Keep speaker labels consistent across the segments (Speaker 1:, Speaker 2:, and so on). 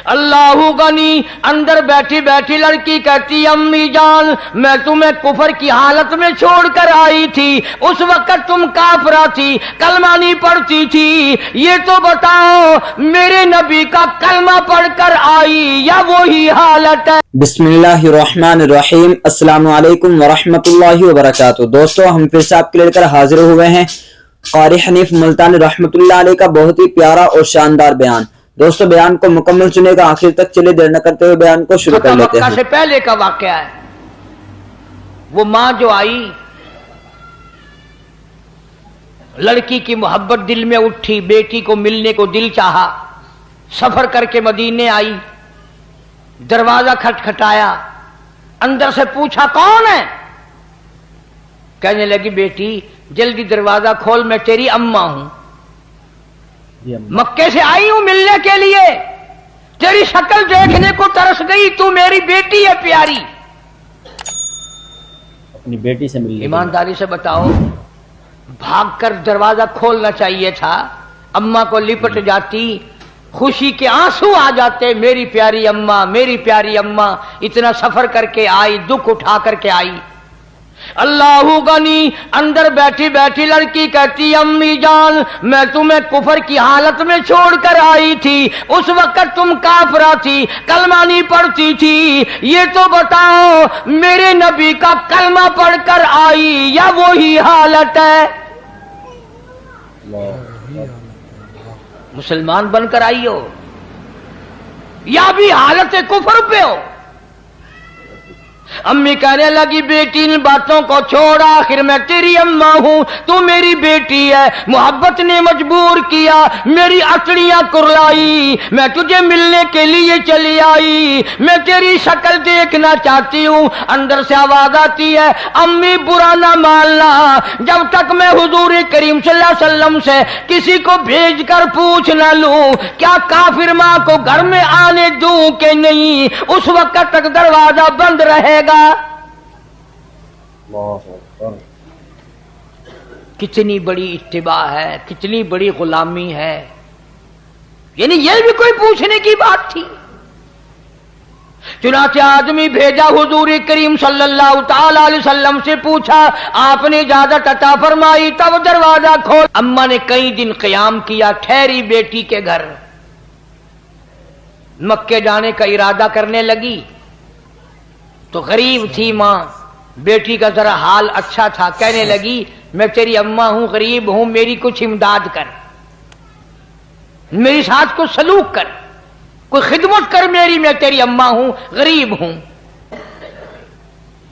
Speaker 1: اللہ غنی اندر بیٹھی بیٹھی لڑکی کہتی امی جان میں تمہیں کفر کی حالت میں چھوڑ کر آئی تھی، اس وقت تم کافرہ تھی، کلمہ نہیں پڑھتی تھی، یہ تو بتاؤ میرے نبی کا کلمہ پڑھ کر آئی یا وہی حالت ہے؟
Speaker 2: بسم اللہ الرحمن الرحیم۔ السلام علیکم ورحمۃ اللہ وبرکاتہ۔ دوستو ہم پھر سے آپ کے لے کر حاضر ہوئے ہیں قاری حنیف ملتانی رحمۃ اللہ علیہ کا بہت ہی پیارا اور شاندار بیان۔ دوستو بیان کو مکمل سنے گا، آخر تک چلے، دیر نہ کرتے ہوئے بیان کو شروع کر لیتے ہیں۔
Speaker 1: مکہ سے پہلے کا واقعہ ہے، وہ ماں جو آئی، لڑکی کی محبت دل میں اٹھی، بیٹی کو ملنے کو دل چاہا، سفر کر کے مدینے آئی، دروازہ کھٹکھٹایا، اندر سے پوچھا کون ہے؟ کہنے لگی بیٹی جلدی دروازہ کھول، میں تیری اماں ہوں، مکے سے آئی ہوں ملنے کے لیے، تیری شکل دیکھنے کو ترس گئی، تو میری بیٹی ہے پیاری،
Speaker 2: اپنی بیٹی سے ملنے۔
Speaker 1: ایمانداری سے بتاؤ، بھاگ کر دروازہ کھولنا چاہیے تھا، اماں کو لپٹ جاتی، خوشی کے آنسو آ جاتے، میری پیاری اماں، میری پیاری اماں، اتنا سفر کر کے آئی، دکھ اٹھا کر کے آئی۔ اللہ غنی اندر بیٹھی بیٹھی لڑکی کہتی امی جان میں تمہیں کفر کی حالت میں چھوڑ کر آئی تھی، اس وقت تم کافرہ تھی، کلمہ نہیں پڑھتی تھی، یہ تو بتاؤ میرے نبی کا کلمہ پڑھ کر آئی یا وہی حالت ہے؟ مسلمان بن کر آئی ہو یا بھی حالت کفر پہ ہو؟ امی کہنے لگی بیٹی ان باتوں کو چھوڑ، آخر میں تیری اماں ہوں، تو میری بیٹی ہے، محبت نے مجبور کیا، میری اچڑیاں کرلائی، میں تجھے ملنے کے لیے چلی آئی، میں تیری شکل دیکھنا چاہتی ہوں۔ اندر سے آواز آتی ہے امی برا نہ ماننا، جب تک میں حضور کریم صلی اللہ علیہ وسلم سے کسی کو بھیج کر پوچھ نہ لوں کیا کافر ماں کو گھر میں آنے دوں کہ نہیں، اس وقت تک دروازہ بند رہے گا۔ کتنی بڑی اتباع ہے، کتنی بڑی غلامی ہے، یعنی یہ بھی کوئی پوچھنے کی بات تھی؟ چنانچہ آدمی بھیجا، حضور کریم صلی اللہ تعالی علیہ وسلم سے پوچھا، آپ نے اجازت عطا فرمائی، تب دروازہ کھول۔ اماں نے کئی دن قیام کیا، ٹھہری بیٹی کے گھر، مکے جانے کا ارادہ کرنے لگی تو غریب تھی ماں، بیٹی کا ذرا حال اچھا تھا، کہنے لگی میں تیری اماں ہوں، غریب ہوں، میری کچھ امداد کر، میری ساتھ کچھ سلوک کر، کوئی خدمت کر میری، میں تیری اماں ہوں، غریب ہوں۔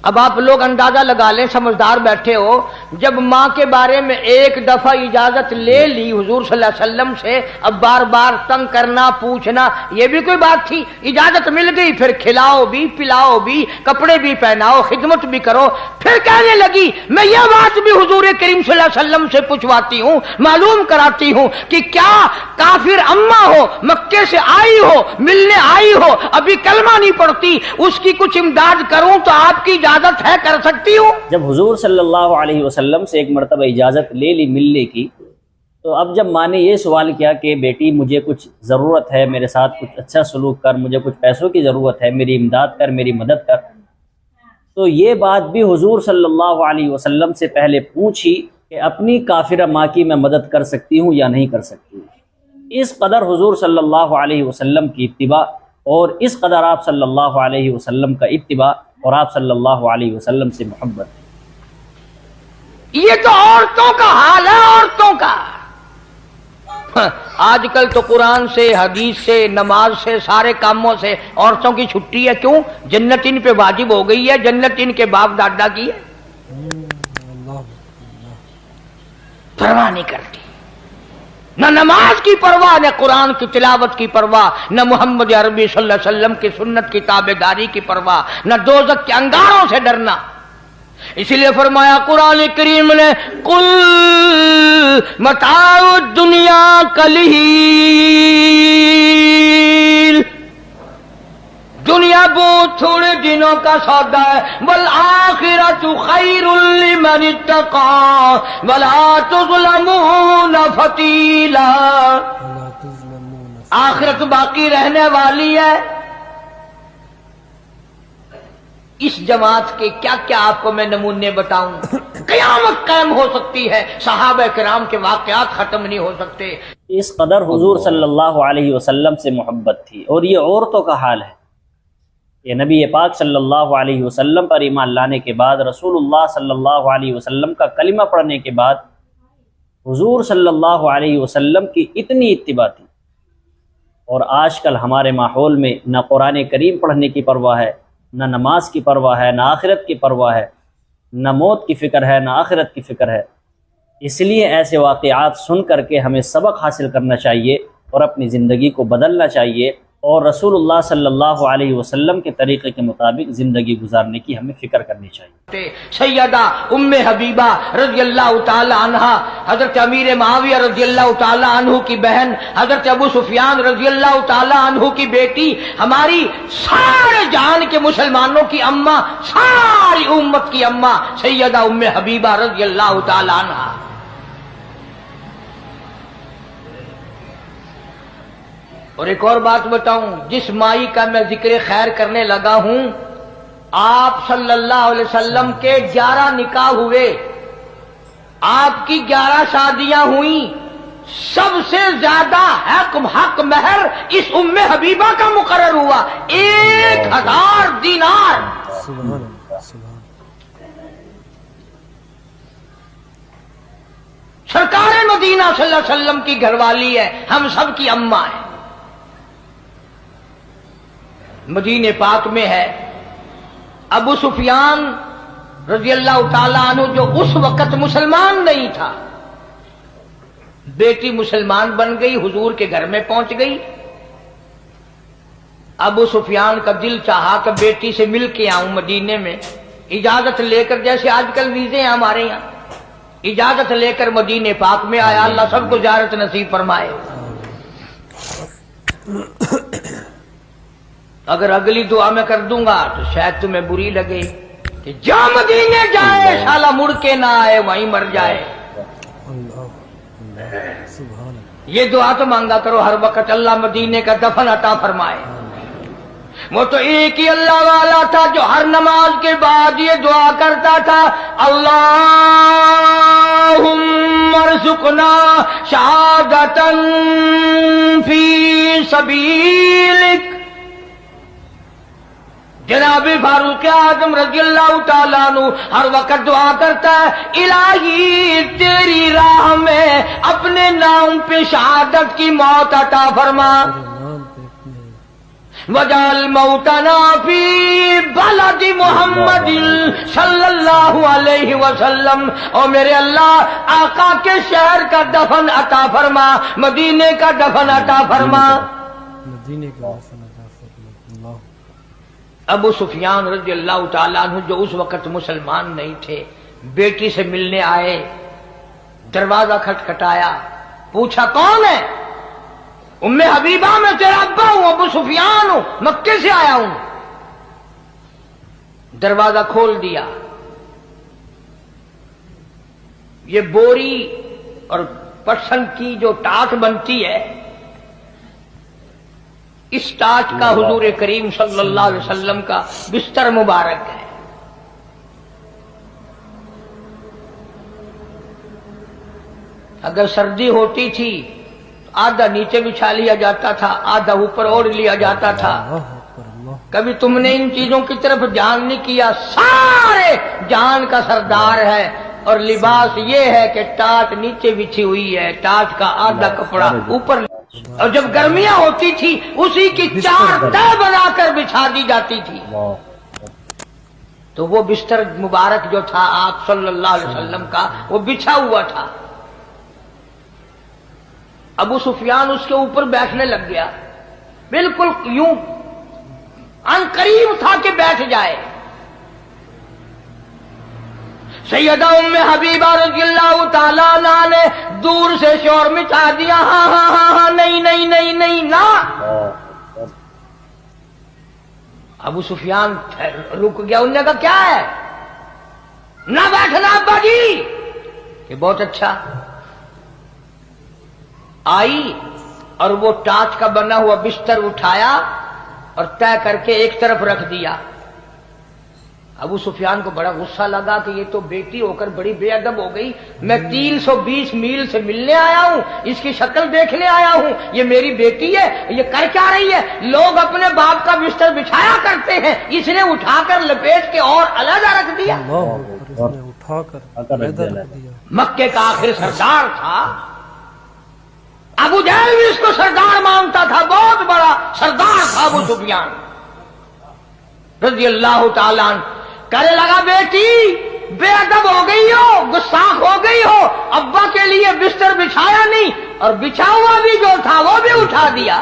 Speaker 1: اب آپ لوگ اندازہ لگا لیں، سمجھدار بیٹھے ہو، جب ماں کے بارے میں ایک دفعہ اجازت لے لی حضور صلی اللہ علیہ وسلم سے، اب بار بار تنگ کرنا، پوچھنا، یہ بھی کوئی بات تھی؟ اجازت مل گئی، پھر کھلاؤ بھی، پلاؤ بھی، کپڑے بھی پہناؤ، خدمت بھی کرو۔ پھر کہنے لگی میں یہ بات بھی حضور کریم صلی اللہ علیہ وسلم سے پوچھواتی ہوں، معلوم کراتی ہوں کہ کیا کافر اماں ہو، مکے سے آئی ہو، ملنے آئی ہو، ابھی کلمہ نہیں پڑھتی، اس کی کچھ امداد کروں تو آپ کی اجازت ہے، کر سکتی ہوں؟
Speaker 3: جب حضور صلی اللہ علیہ وسلم سے ایک مرتبہ اجازت لے لی ملنے کی، تو اب جب ماں نے یہ سوال کیا کہ بیٹی مجھے کچھ ضرورت ہے، میرے ساتھ کچھ اچھا سلوک کر، مجھے کچھ پیسوں کی ضرورت ہے، میری امداد کر، میری مدد کر، تو یہ بات بھی حضور صلی اللہ علیہ وسلم سے پہلے پوچھی کہ اپنی کافرہ ماں کی میں مدد کر سکتی ہوں یا نہیں کر سکتی ہوں۔ اس قدر حضور صلی اللہ علیہ وسلم کی اتباع، اور اس قدر آپ صلی اللہ علیہ وسلم کا اتباع اور آپ صلی اللہ علیہ وسلم سے محبت۔
Speaker 1: یہ تو عورتوں کا حال ہے، عورتوں کا۔ آج کل تو قرآن سے، حدیث سے، نماز سے، سارے کاموں سے عورتوں کی چھٹی ہے، کیوں؟ جنت ان پہ واجب ہو گئی ہے، جنت ان کے باپ دادا کی ہے، پرواہ نہیں کرتی، نہ نماز کی پرواہ، نہ قرآن کی تلاوت کی پرواہ، نہ محمد عربی صلی اللہ علیہ وسلم کی سنت کی تابعداری کی پرواہ، نہ دوزخ کے انگاروں سے ڈرنا۔ اسی لیے فرمایا قرآن کریم نے قل متاع الدنیا قلیل، دنیا بہت تھوڑے دنوں کا سودا ہے، والآخرۃ خیر لمن اتقى ولا تظلمون فتیلا۔ आखिरत बाकी रहने वाली है। इस जमात के क्या क्या आपको मैं नमूने बताऊं। कयामत कायम हो सकती है, सहाबा किराम के वाकयात खत्म नहीं हो सकते।
Speaker 3: इस कदर हुजूर सल्लल्लाहु अलैहि वसल्लम से मोहब्बत थी। और ये औरतों का हाल है। ये नबी पाक सल्लल्लाहु अलैहि वसल्लम पर ईमान लाने के बाद, रसूलुल्लाह सल्लल्लाहु अलैहि वसल्लम का कलिमा पढ़ने के बाद हुजूर सल्लल्लाहु अलैहि वसल्लम की इतनी इत्तिबा थी। और आजकल हमारे माहौल में न कुरान करीम पढ़ने की परवाह है, न नमाज की परवाह है, न आखिरत की परवाह है, न मौत की फ़िक्र है, न आखिरत की फ़िक्र है। इसलिए ऐसे वाक़यात सुन करके हमें सबक हासिल करना चाहिए और अपनी ज़िंदगी को बदलना चाहिए और रसूलुल्लाह सल्लल्लाहु अलैहि वसल्लम के तरीक़े के मुताबिक ज़िंदगी गुजारने की हमें फ़िक्र करनी चाहिए।
Speaker 1: सैयदा उम्मे हबीबा रज़ियल्लाहु ताला अन्हा, हज़रत अमीर मुआविया रज़ियल्लाहु ताला अन्हु की बहन, हज़रत अबू सुफियान रज़ियल्लाहु ताला अन्हु की बेटी, हमारी सारे जान के मुसलमानों की अम्मा, सारी उम्मत की अम्मा सैयदा उम्मे हबीबा रज़ियल्लाहु ताला अन्हा। और एक और बात बताऊं, जिस माई का मैं जिक्र खैर करने लगा हूं, आप सल्लल्लाहु अलैहि वसल्लम के 11 निकाह हुए, आपकी 11 शादियां हुई, सबसे ज्यादा हक महर इस उम्मे हबीबा का मुकर्रर हुआ, 1000 दीनार। सरकार मदीना सल्लल्लाहु अलैहि वसल्लम की घरवाली है, हम सब की अम्मा है। मदीने पाक में है अबू सुफियान रज़ियल्लाहु ताला अन्हु, जो उस वक्त मुसलमान नहीं था, बेटी मुसलमान बन गई, हुजूर के घर में पहुंच गई। अबू सुफियान का दिल चाहा कि बेटी से मिल के आऊं मदीने में, इजाजत लेकर, जैसे आजकल वीजे हैं हमारे यहाँ, इजाजत लेकर मदीने पाक में आया। अल्लाह सबको ज़ियारत नसीब फरमाए। अगर अगली दुआ में कर दूंगा तो शायद तुम्हें बुरी लगे कि जा मदीने जाए साला मुड़ के ना आए, वहीं मर जाए। ये दुआ तो मांगा करो हर वक्त, अल्लाह मदीने का दफन अता फरमाए। वो तो एक ही अल्लाह वाला था जो हर नमाज के बाद ये दुआ करता था, अल्लाहुम्मा रज़ुक़ना शहादतन फी सबीलिक। जनाबे फारूक आजम रज़ियल्लाहु ताला अन्हु हर वक्त दुआ करता है, इलाही तेरी राह में अपने नाम पे शहादत की मौत अता फरमा, वजाल मौतना फी बलदी मोहम्मद सल्लल्लाहु अलैहि वसल्लम। और मेरे अल्लाह आका के शहर का दफन अता फरमा, मदीने का दफन अता फरमा। अबू सुफियान रज़ियल्लाहु ताला अन्हु, जो उस वक्त मुसलमान नहीं थे, बेटी से मिलने आए, दरवाजा खटखटाया, पूछा कौन है? उम्मे हबीबा, मैं तेरा अब्बा हूं, अबू सुफियान हूं, मक्के से आया हूं। दरवाजा खोल दिया। ये बोरी और पटसन की जो टाट बनती है, इस टाट का हुजूर करीम सल्लल्लाहु अलैहि वसल्लम का बिस्तर मुबारक है। अगर सर्दी होती थी तो आधा नीचे बिछा लिया जाता था, आधा ऊपर ओढ़ लिया जाता था। कभी तुमने इन चीजों की तरफ ध्यान नहीं किया। सारे जान का सरदार है और लिबास ये है कि टाट नीचे बिछी हुई है, टाट का आधा कपड़ा ऊपर, और जब गर्मियां होती थी उसी की 4 तह बनाकर बिछा दी जाती थी। तो वो बिस्तर मुबारक जो था आप सल्लल्लाहु अलैहि वसल्लम का, वो बिछा हुआ था। अबू सुफियान उसके ऊपर बैठने लग गया, बिल्कुल यूं अनकरीब था कि बैठ जाए। सैयदा उम्मे हबीबा रज़ियल्लाहु ताला अन्हा ने दूर से शोर मचा दिया, हाँ हाँ हाँ हाँ, नहीं नहीं नहीं नहीं ना। अबू सुफियान रुक गया, उन्होंने कहा क्या है? ना बैठना अब्बा जी। ये बहुत अच्छा। आई اور وہ ٹاچ کا بنا ہوا بستر اٹھایا اور طے کر کے ایک طرف رکھ دیا۔ ابو سفیان کو بڑا غصہ لگا کہ یہ تو بیٹی ہو کر بڑی بے ادب ہو گئی، میں 320 میل سے ملنے آیا ہوں، اس کی شکل دیکھنے آیا ہوں، یہ میری بیٹی ہے، یہ کر کیا رہی ہے؟ لوگ اپنے باپ کا بستر بچھایا کرتے ہیں، اس نے اٹھا کر لپیٹ کے اور علیحدہ رکھ دیا۔
Speaker 4: اٹھا کر پیدل رکھ دیا۔
Speaker 1: مکے کا آخر سردار تھا، ابو جہل بھی اس کو سردار مانتا تھا، بہت بڑا سردار تھا ابو سفیان رضی اللہ تعالیٰ عنہ۔ کہنے لگا بیٹی بے ادب ہو گئی ہو، گستاخ ہو گئی ہو، ابا کے لیے بستر بچھایا نہیں اور بچھا ہوا بھی جو تھا وہ بھی اٹھا دیا۔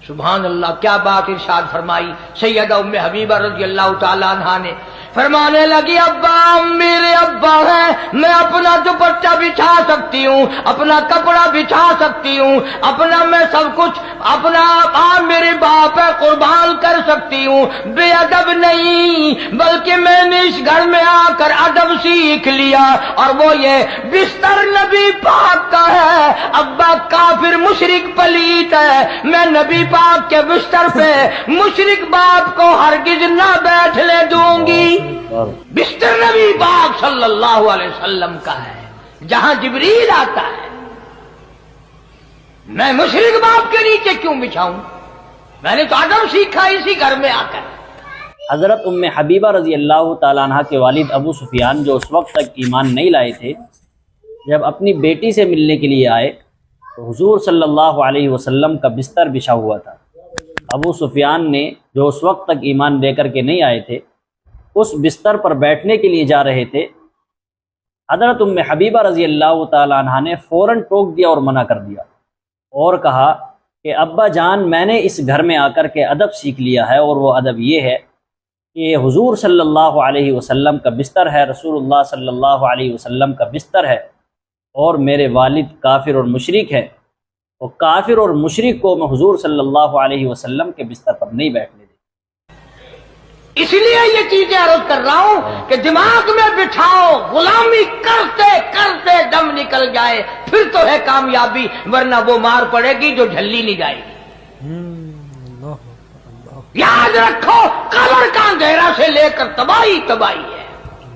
Speaker 1: سبحان اللہ، کیا بات ارشاد فرمائی سیدہ ام حبیبہ رضی اللہ تعالیٰ عنہا نے، فرمانے لگی ابا میرے ابا ہیں، میں اپنا دوپٹہ بچھا سکتی ہوں، اپنا کپڑا بچھا سکتی ہوں، اپنا میں سب کچھ اپنا آپ میرے باپ ہے قربان کر سکتی ہوں، بے ادب نہیں بلکہ میں نے اس گھر میں آ کر ادب سیکھ لیا، اور وہ یہ بستر نبی پاک کا ہے، ابا کافر مشرک پلیت ہے، میں نبی پاک کے بستر پہ مشرک باپ کو ہرگز نہ بیٹھنے دوں گی۔ بستر نبی پاک صلی اللہ علیہ وسلم کا ہے، جہاں جبریل آتا ہے، میں مشرک باپ کے نیچے کیوں بچھاؤں؟ میں نے تو ادب سیکھا اسی گھر میں آ کر۔
Speaker 3: حضرت ام حبیبہ رضی اللہ تعالیٰ عنہ کے والد ابو سفیان جو اس وقت تک ایمان نہیں لائے تھے، جب اپنی بیٹی سے ملنے کے لیے آئے تو حضور صلی اللہ علیہ وسلم کا بستر بچھا ہوا تھا۔ ابو سفیان نے جو اس وقت تک ایمان لے کر کے نہیں آئے تھے، اس بستر پر بیٹھنے کے لیے جا رہے تھے، حضرت ام حبیبہ رضی اللہ تعالیٰ عنہ نے فوراً ٹوک دیا اور منع کر دیا اور کہا کہ ابا جان میں نے اس گھر میں آ کر کے ادب سیکھ لیا ہے، اور وہ ادب یہ ہے کہ حضور صلی اللہ علیہ وسلم کا بستر ہے، رسول اللہ صلی اللہ علیہ وسلم کا بستر ہے، اور میرے والد کافر اور مشرک ہے، اور کافر اور مشرک کو میں حضور صلی اللہ علیہ وسلم کے بستر پر نہیں بیٹھنے دیں۔
Speaker 1: اس لیے یہ چیزیں عرض کر رہا ہوں کہ دماغ میں بٹھاؤ، غلامی کرتے کرتے دم نکل جائے پھر تو ہے کامیابی، ورنہ وہ مار پڑے گی جو جھلی نہیں جائے گی۔ یاد رکھو قبر کا اندھیرا سے لے کر تباہی تباہی ہے۔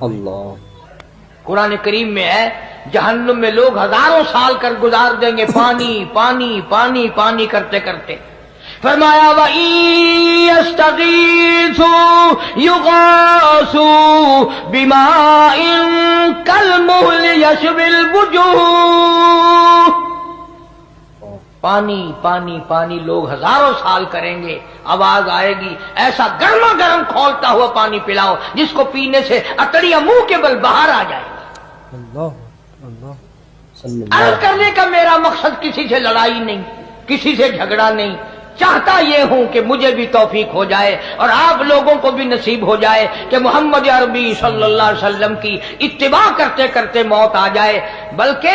Speaker 2: اللہ
Speaker 1: قرآن کریم میں ہے جہنم میں لوگ ہزاروں سال کر گزار دیں گے پانی پانی پانی پانی کرتے کرتے، فرمایا وَإِن يَسْتَغِيثُوا يُغَاثُوا بِمَاءٍ كَالْمُهْلِ يَشْوِي الْوُجُوهَ، پانی پانی پانی لوگ ہزاروں سال کریں گے، آواز آئے گی ایسا گرما گرم کھولتا ہوا پانی پلاؤ جس کو پینے سے اتڑیاں منہ کے بل باہر آ جائے گی۔ عرض کرنے کا میرا مقصد کسی سے لڑائی نہیں، کسی سے جھگڑا نہیں، چاہتا یہ ہوں کہ مجھے بھی توفیق ہو جائے اور آپ لوگوں کو بھی نصیب ہو جائے کہ محمد عربی صلی اللہ علیہ وسلم کی اتباع کرتے کرتے موت آ جائے۔ بلکہ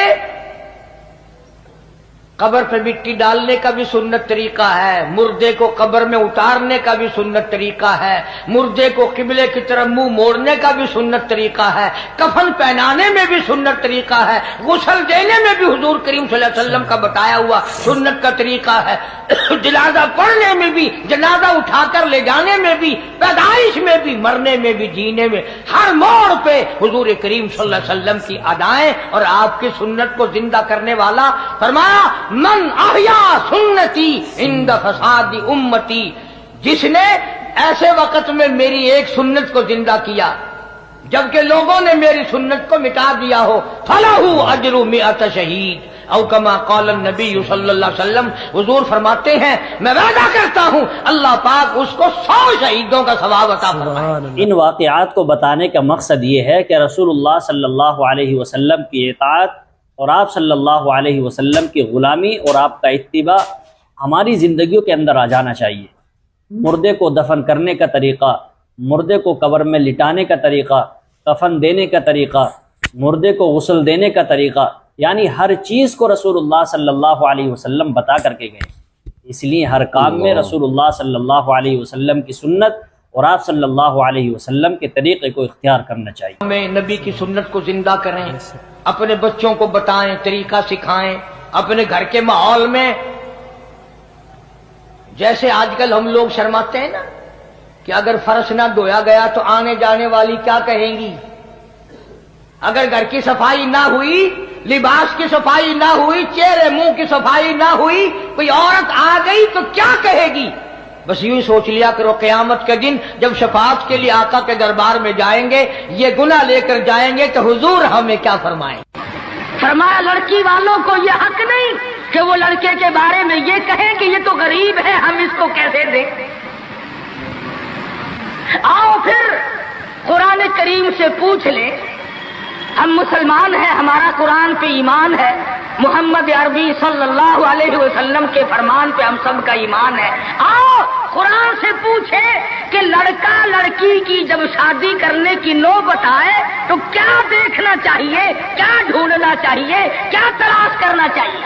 Speaker 1: قبر پہ مٹی ڈالنے کا بھی سنت طریقہ ہے، مردے کو قبر میں اتارنے کا بھی سنت طریقہ ہے، مردے کو قبلے کی طرف منہ موڑنے کا بھی سنت طریقہ ہے، کفن پہنانے میں بھی سنت طریقہ ہے، غسل دینے میں بھی حضور کریم صلی اللہ علیہ وسلم کا بتایا ہوا سنت کا طریقہ ہے، جنازہ پڑھنے میں بھی، جنازہ اٹھا کر لے جانے میں بھی، پیدائش میں بھی، مرنے میں بھی، جینے میں، ہر موڑ پہ حضور کریم صلی اللہ علیہ وسلم کی ادائیں اور آپ کی سنت کو زندہ کرنے والا۔ فرمایا من احیا سنتی عند فساد امتی، جس نے ایسے وقت میں میری ایک سنت کو زندہ کیا جبکہ لوگوں نے میری سنت کو مٹا دیا ہو، فلہ اجر 100 شہید او کما قال النبی صلی اللہ علیہ وسلم، حضور فرماتے ہیں میں وعدہ کرتا ہوں اللہ پاک اس کو 100 شہیدوں کا ثواب عطا فرمائے۔
Speaker 3: ان واقعات کو بتانے کا مقصد یہ ہے کہ رسول اللہ صلی اللہ علیہ وسلم کی اطاعت اور آپ صلی اللہ علیہ وسلم کی غلامی اور آپ کا اتباع ہماری زندگیوں کے اندر آ جانا چاہیے۔ مردے کو دفن کرنے کا طریقہ، مردے کو قبر میں لٹانے کا طریقہ، کفن دینے کا طریقہ، مردے کو غسل دینے کا طریقہ، یعنی ہر چیز کو رسول اللہ صلی اللہ علیہ وسلم بتا کر کے گئے۔ اس لیے ہر کام میں رسول اللہ صلی اللہ علیہ وسلم کی سنت اور آپ صلی اللہ علیہ وسلم کے طریقے کو اختیار کرنا چاہیے۔
Speaker 1: ہمیں نبی کی سنت کو زندہ کریں، اپنے بچوں کو بتائیں، طریقہ سکھائیں، अपने घर के माहौल में जैसे आजकल हम लोग शर्माते हैं ना कि अगर फर्श ना धोया गया तो आने जाने वाली क्या कहेंगी, अगर घर की सफाई ना हुई, लिबास की सफाई ना हुई, चेहरे मुंह की सफाई ना हुई, कोई औरत आ गई तो क्या कहेगी। बस यूं सोच लिया करो क़यामत के दिन जब शफाअत के लिए आका के दरबार में जाएंगे, ये गुनाह लेकर जाएंगे तो हुजूर हमें क्या फरमाएं।
Speaker 5: फरमाया लड़की वालों को ये हक नहीं कि वो लड़के के बारे में ये कहें कि ये तो गरीब है, हम इसको कैसे दें। आओ फिर कुरान करीम से पूछ ले, हम मुसलमान हैं, हमारा कुरान पे ईमान है, मोहम्मद अरबी सल्लल्लाहु अलैहि वसल्लम के फरमान पे हम सब का ईमान है। आओ कुरान से पूछे कि लड़का लड़की की जब शादी करने की नौबत आए तो क्या देखना चाहिए, क्या ढूंढना चाहिए, क्या तलाश करना चाहिए।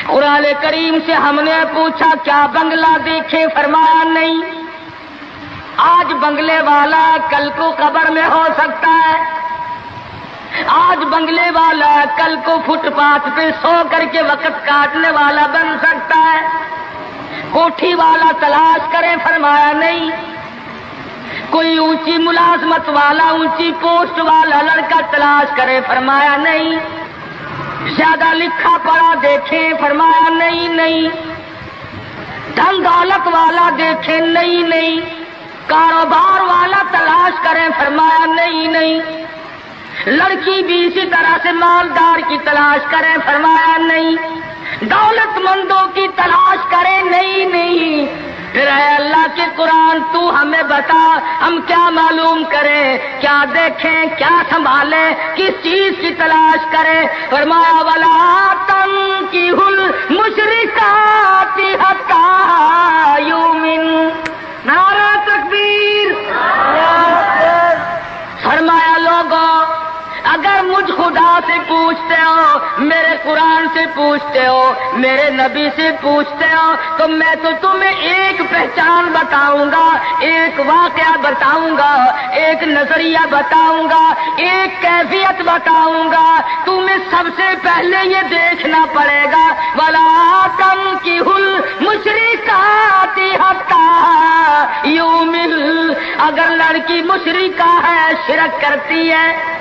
Speaker 5: कुरान करीम से हमने पूछा क्या बंगला देखे, फरमाया नहीं। आज बंगले वाला कल को कब्र में हो सकता है, आज बंगले वाला कल को फुटपाथ पे सो करके वक्त काटने वाला बन सकता है। कोठी वाला तलाश करें, फरमाया नहीं। कोई ऊंची मुलाजमत वाला, ऊंची पोस्ट वाला लड़का तलाश करे, फरमाया नहीं। ज्यादा लिखा पढ़ा देखें, फरमाया नहीं नहीं। धन दौलत वाला देखें, नहीं नहीं। कारोबार वाला तलाश करें, फरमाया नहीं नहीं। लड़की भी इसी तरह से मालदार की तलाश करें, फरमाया नहीं। दौलतमंदों की तलाश करें, नहीं नहीं। फिर है अल्लाह के कुरान, तू हमें बता हम क्या मालूम करें, क्या देखें, क्या संभालें, किस चीज की तलाश करें। फरमाया वला तंकिहुल मुशरिकाति हत्ता युमिन। नारा तकबीर। फरमाया लोगों अगर मुझ खुदा से पूछते हो, मेरे कुरान से पूछते हो, मेरे नबी से पूछते हो, तो मैं तो तुम्हें एक पहचान बताऊंगा, एक वाकया बताऊंगा, एक नजरिया बताऊंगा, एक कैफियत बताऊंगा। तुम्हें सबसे पहले ये देखना पड़ेगा वला तंकिहुल मुशरिकाति हत्ता युमिन। अगर लड़की मुशरिका है, शिरक करती है,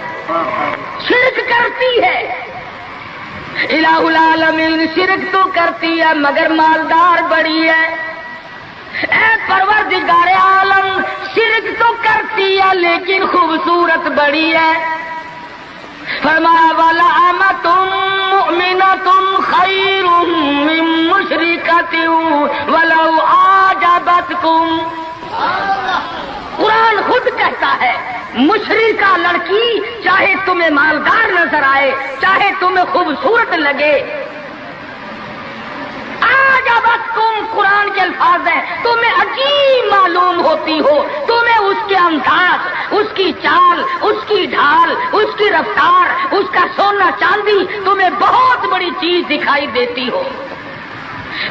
Speaker 5: शिरक करती है, इलाहुल आलमीन शिरक तो करती है मगर मालदार बड़ी है। ऐ परवरदिगार आलम शिरक तो करती है लेकिन खूबसूरत बड़ी है। फरमाया वाला अमतुन मुमिनतुन खैरुम मिन मुशरिकतिन वलौ आजबतकुम। कुरान खुद कहता है मुशरिका लड़की चाहे तुम्हें मालदार नजर आए, चाहे तुम्हें खूबसूरत लगे, आजबतकुम कुरान के अल्फाज हैं, तुम्हें अजीब मालूम होती हो, तुम्हें उसके अंदाज, उसकी चाल, उसकी ढाल, उसकी रफ्तार, उसका सोना चांदी तुम्हें बहुत बड़ी चीज दिखाई देती हो।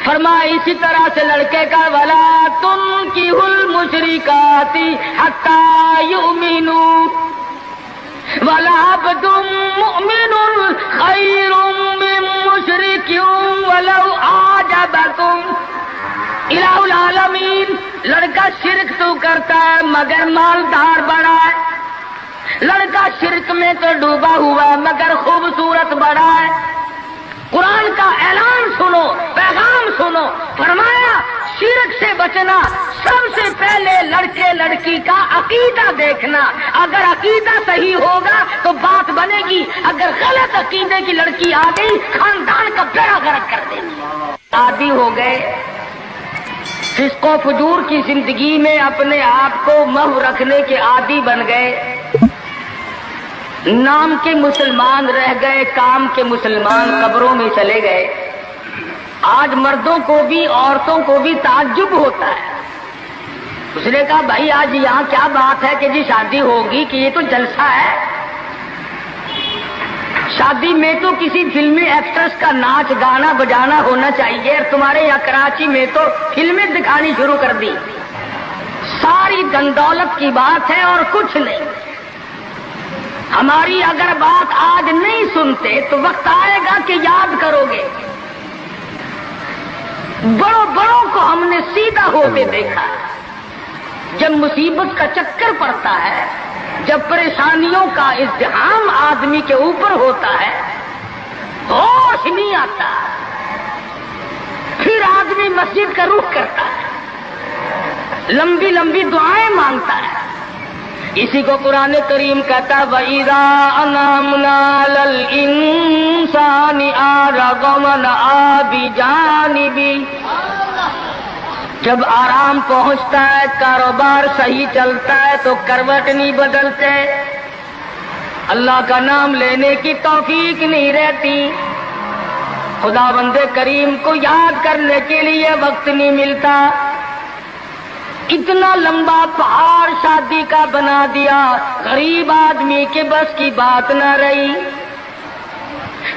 Speaker 5: फरमाया इसी तरह से लड़के का वला तुनकिहुल मुशरिकाति हत्ता युमिनु वला अब्दुम मुमिनुन खैरुम मिन मुशरिकिन वलौ आजबकुम। इलाहुल आलमीन लड़का शिरक तो करता है मगर मालदार बड़ा है, लड़का शिरक में तो डूबा हुआ है मगर खूबसूरत बड़ा है। कुरान का ऐलान सुनो, पैगाम सुनो। फरमाया शिरक से बचना, सबसे पहले लड़के लड़की का अकीदा देखना। अगर अकीदा सही होगा तो बात बनेगी, अगर गलत अकीदे की लड़की आ गई खानदान का बेड़ा गर्क कर देगी। आदी हो गए फिस्को फजूर की जिंदगी में, अपने आप को महव रखने के आदी बन गए, नाम के मुसलमान रह गए, काम के मुसलमान कब्रों में चले गए। आज मर्दों को भी औरतों को भी ताज्जुब होता है। उसने कहा भाई आज यहाँ क्या बात है कि जी शादी होगी, कि ये तो जलसा है। शादी में तो किसी फिल्मी एक्ट्रेस का नाच गाना बजाना होना चाहिए, और तुम्हारे यहाँ कराची में तो फिल्में दिखानी शुरू कर दी। सारी धन दौलत की बात है और कुछ नहीं। ہماری اگر بات آج نہیں سنتے تو وقت آئے گا کہ یاد کرو گے. بڑوں بڑوں کو ہم نے سیدھا ہوتے دیکھا. جب مصیبت کا چکر پڑتا ہے، جب پریشانیوں کا ازدحام آدمی کے اوپر ہوتا ہے، ہوش نہیں آتا، پھر آدمی مسجد کا رخ کرتا ہے، لمبی لمبی دعائیں مانگتا ہے. اسی کو قرآن کریم کہتا ہے وَإِذَا أَنْعَمْنَا عَلَى الْإِنسَانِ أَعْرَضَ وَنَأَىٰ بِجَانِبِهِ. جب آرام پہنچتا ہے، کاروبار صحیح چلتا ہے تو کروٹ نہیں بدلتے، اللہ کا نام لینے کی توفیق نہیں رہتی، خدا بند کریم کو یاد کرنے کے لیے وقت نہیں ملتا. اتنا لمبا پہاڑ شادی کا بنا دیا، غریب آدمی کے بس کی بات نہ رہی.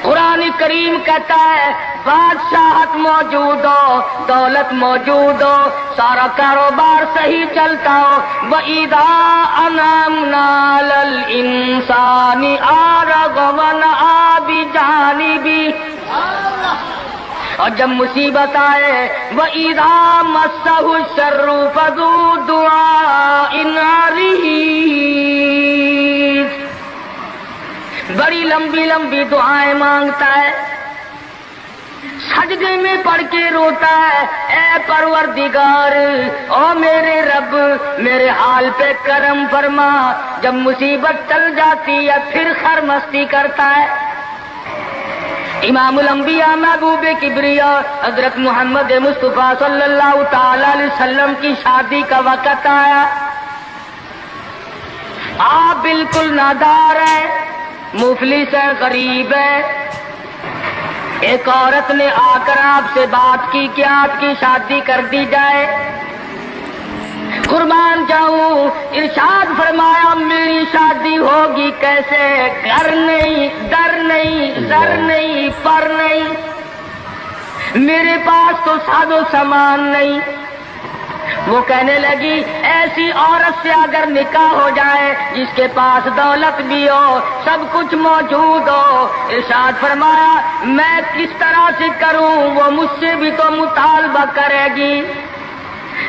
Speaker 5: قرآن کریم کہتا ہے بادشاہت موجود ہو، دولت موجود ہو، سارا کاروبار صحیح چلتا ہو، وَإِذَا أَنْعَمْنَا عَلَى الْإِنسَانِ أَعْرَضَ وَنَأَىٰ بِجَانِبِهِ. اور جب مصیبت آئے وَإِذَا مَسَّهُ الشَّرُّ فَذُو دُعَاءٍ عَرِيضٍ. بڑی لمبی لمبی دعائیں مانگتا ہے، سجدے میں پڑھ کے روتا ہے، اے پروردگار، او میرے رب، میرے حال پہ کرم فرما. جب مصیبت چل جاتی ہے پھر خرمستی کرتا ہے. امام الانبیاء محبوب کبریا حضرت محمد مصطفیٰ صلی اللہ تعالی علیہ وسلم کی شادی کا وقت آیا. آپ بالکل نادار ہیں، مفلس ہیں، غریب ہیں. ایک عورت نے آ کر آپ سے بات کی کہ آپ کی شادی کر دی جائے. قربان جاؤں، ارشاد فرمایا میری شادی ہوگی کیسے؟ گھر نہیں، در نہیں، زر نہیں، پر نہیں، میرے پاس تو ساز و سامان نہیں. وہ کہنے لگی ایسی عورت سے اگر نکاح ہو جائے جس کے پاس دولت بھی ہو، سب کچھ موجود ہو. ارشاد فرمایا میں کس طرح سے کروں؟ وہ مجھ سے بھی تو مطالبہ کرے گی.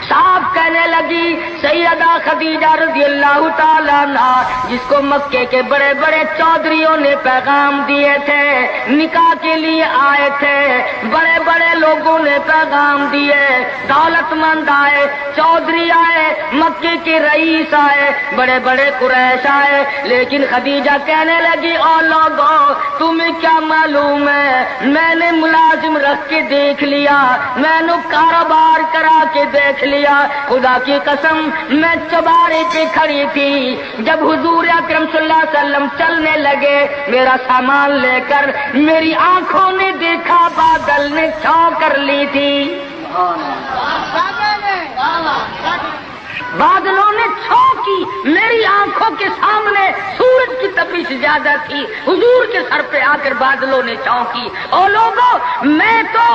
Speaker 5: صاحب کہنے لگی سیدہ خدیجہ رضی اللہ تعالیٰ عنہ، جس کو مکے کے بڑے بڑے چودھریوں نے پیغام دیے تھے، نکاح کے لیے آئے تھے، بڑے بڑے لوگوں نے پیغام دیے، دولت مند آئے، چودھری آئے، مکے کے رئیس آئے، بڑے بڑے قریش آئے. لیکن خدیجہ کہنے لگی او لوگوں، تمہیں کیا معلوم ہے، میں نے ملازم رکھ کے دیکھ لیا، میں نے کاروبار کرا کے دیکھ لیا. خدا کی قسم میں چوبارے پہ کھڑی تھی، جب حضور اکرم صلی اللہ علیہ وسلم چلنے لگے میرا سامان لے کر، میری آنکھوں نے دیکھا بادل نے چھاؤں کر لی تھی. بادلوں نے چھاؤں کی، میری آنکھوں کے سامنے سورج کی تپش زیادہ تھی، حضور کے سر پہ آ کر بادلوں نے چھاؤں کی. اور لوگوں میں تو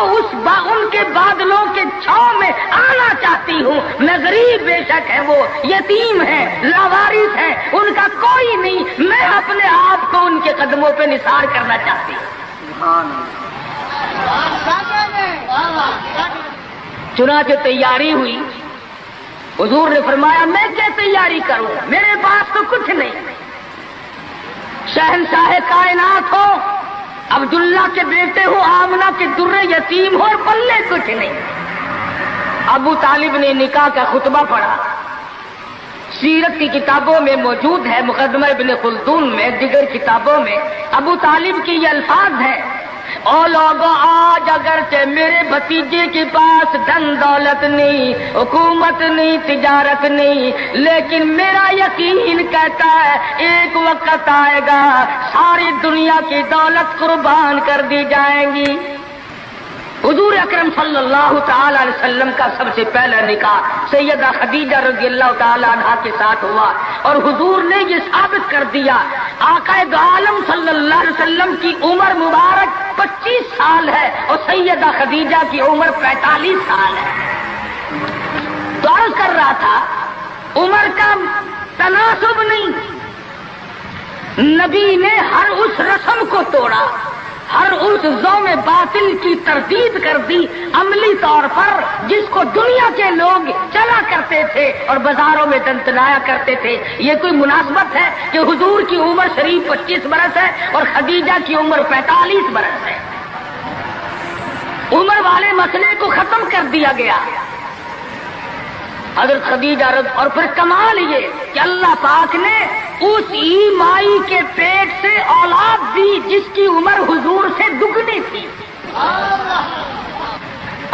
Speaker 5: ان کے بادلوں کے چھاؤں میں آنا چاہتی ہوں. میں غریب بے شک ہے، وہ یتیم ہے، لاوارث ہے، ان کا کوئی نہیں، میں اپنے آپ کو ان کے قدموں پہ نثار کرنا چاہتی ہوں. چنانچہ تیاری ہوئی. حضور نے فرمایا میں کیا تیاری کروں، میرے پاس تو کچھ نہیں. شہنشاہ کائنات ہو، عبداللہ کے بیٹے ہو، آمنہ کے در یتیم ہو، اور پلے کچھ نہیں. ابو طالب نے نکاح کا خطبہ پڑھا، سیرت کی کتابوں میں موجود ہے، مقدمہ ابن خلدون میں، دیگر کتابوں میں ابو طالب کی یہ الفاظ ہیں او لوگوں آج اگرچہ میرے بھتیجے کے پاس دھن دولت نہیں، حکومت نہیں، تجارت نہیں، لیکن میرا یقین کہتا ہے ایک وقت آئے گا ساری دنیا کی دولت قربان کر دی جائیں گی. حضور اکرم صلی اللہ تعالی علیہ وسلم کا سب سے پہلا نکاح سیدہ خدیجہ رضی اللہ تعالی عنہا کے ساتھ ہوا، اور حضور نے یہ ثابت کر دیا آقا دو عالم صلی اللہ علیہ وسلم کی عمر مبارک 25 سال ہے اور سیدہ خدیجہ کی عمر 45 سال ہے. تو عرض کر رہا تھا عمر کا تناسب نہیں، नबी ने हर उस रस्म को तोड़ा, हर उस ज़ौम बातिल की तरदीद कर दी अमली तौर पर, जिसको दुनिया के लोग चला करते थे और बाजारों में दंतनाया करते थे। ये कोई मुनासबत है कि हुजूर की उम्र शरीफ 25 बरस है और खदीजा की उम्र 45 बरस है? उम्र वाले मसले को खत्म कर दिया गया। हज़रत खदीजा और फिर कमाल ये कि अल्लाह पाक ने उस माई के पेट से औलाद दी जिसकी उम्र हुजूर से दुगनी थी।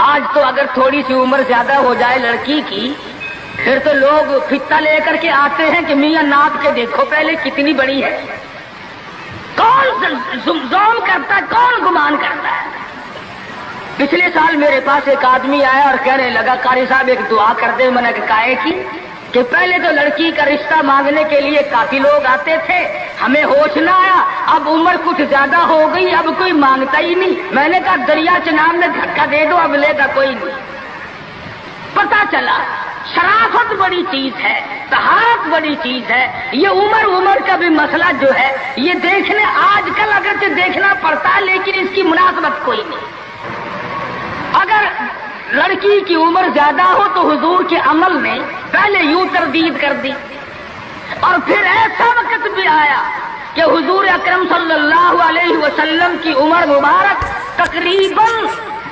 Speaker 5: आज तो अगर थोड़ी सी उम्र ज्यादा हो जाए लड़की की, फिर तो लोग फित्ता लेकर के आते हैं कि मियां नाप के देखो पहले कितनी बड़ी है। कौन ज़ुल्म करता है, कौन गुमान करता है? पिछले साल मेरे पास एक आदमी आया और कहने लगा, कारी साहब एक दुआ कर दे। मैंने कहा कि पहले तो लड़की का रिश्ता मांगने के लिए काफी लोग आते थे, हमें होश ना आया, अब उम्र कुछ ज्यादा हो गई, अब कोई मांगता ही नहीं। मैंने कहा दरिया चनाब में धक्का दे दो, अब लेगा कोई नहीं। पता चला शराफत बड़ी चीज है, तहारत बड़ी चीज है। ये उम्र का भी मसला जो है ये देखने आजकल अगर तो देखना पड़ता है, लेकिन इसकी मुनासबत कोई नहीं। अगर लड़की की उम्र ज्यादा हो तो हुजूर के अमल ने पहले यूं तरदीद कर दी, और फिर ऐसा वक्त भी आया कि हुजूर अकरम सल्लल्लाहु अलैहि वसल्लम की उम्र मुबारक तकरीबन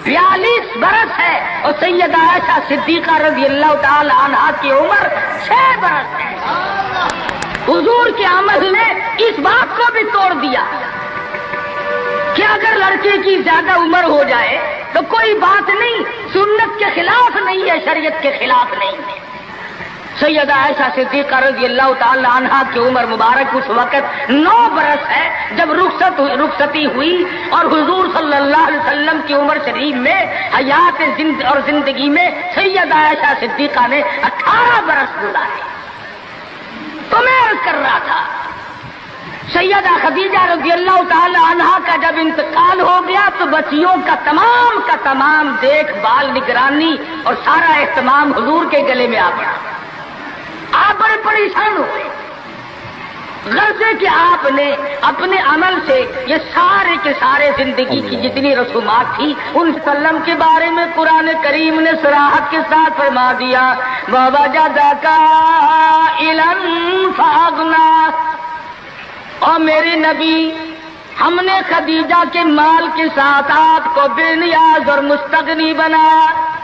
Speaker 5: 42 बरस है और सैयदा आयशा सिद्दीका रज़ियल्लाहु ताला अन्हा की उम्र 6 बरस है। हुजूर के अमल ने इस बात को भी तोड़ दिया कि अगर लड़के की ज्यादा उम्र हो जाए तो कोई बात नहीं, सुन्नत के खिलाफ नहीं है, शरीयत के खिलाफ नहीं है। सैयदा आयशा सिद्दीका रज़ियल्लाहु ताला अन्हा की उम्र मुबारक उस वक्त 9 बरस है जब रुखसती हुई, और हुजूर सल्लल्लाहु अलैहि वसल्लम की उम्र शरीफ में हयात और जिंदगी में सैयदा आयशा सिद्दीका ने 18 बरस गुजारे। तो मैं अर्ज कर रहा था, सैयदा खदीजा रज़ियल्लाहु ताला अन्हा का जब इंतकाल हो गया तो बच्चियों का तमाम देखभाल, निगरानी और सारा एहतमाम हुजूर के गले में आ पड़ा। आप बड़े परेशान हुए, गर्जे कि आपने अपने अमल से ये सारे के सारे जिंदगी की जितनी रसूमात थी उन सल्लम के बारे में कुरान करीम ने सराहत के साथ फरमा दिया, बाबा जादा का इलन फागना। और मेरे नबी, हमने खदीजा के माल के साथ आपको बेनियाज और मुस्तगनी बनाया।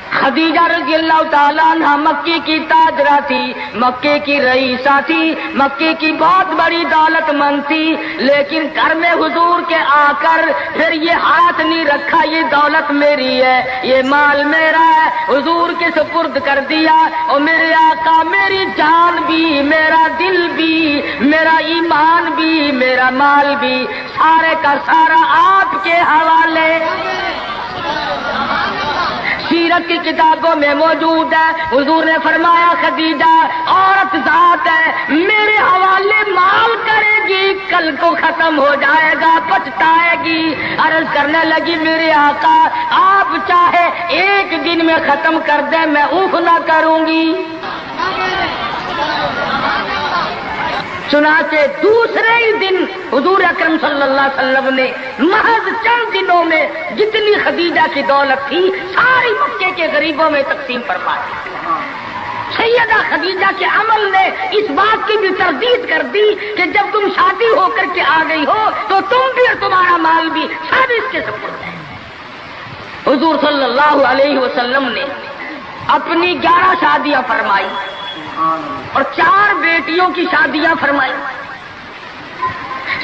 Speaker 5: खदीजा रज़ियल्लाहु ताला अन्हा मक्के की ताजरा थी, मक्के की रईसा थी, मक्के की बहुत बड़ी दौलतमंद थी, लेकिन घर में हुजूर के आकर फिर ये हाथ नहीं रखा, ये दौलत मेरी है, ये माल मेरा है, हुजूर के सुपुर्द कर दिया। और मेरे आका मेरी जान भी, मेरा दिल भी, मेरा ईमान भी, मेरा माल भी, सारे का सारा आपके हवाले। सीरत की किताबों में मौजूद है, हुजूर ने फरमाया खदीजा औरत जात है, मेरे हवाले माल करेगी, कल को खत्म हो जाएगा, पछताएगी। अर्ज करने लगी, मेरे आका आप चाहे एक दिन में खत्म कर दे, मैं ऊफ ना करूंगी। चुनाचे दूसरे ही दिन हुजूर अकरम सल्लल्लाहु अलैहि वसल्लम ने महज चंद दिनों में जितनी खदीजा की दौलत थी सारी मक्के के गरीबों में तकसीम फरमा दी। सैयदा खदीजा के अमल ने इस बात की भी तरदीद कर दी कि जब तुम शादी होकर के आ गई हो तो तुम भी और तुम्हारा माल भी सब इसके सुपुर्द है। हुजूर सल्लल्लाहु अलैहि वसल्लम ने अपनी 11 शादियां फरमाई और 4 बेटियों की शादियां फरमाई।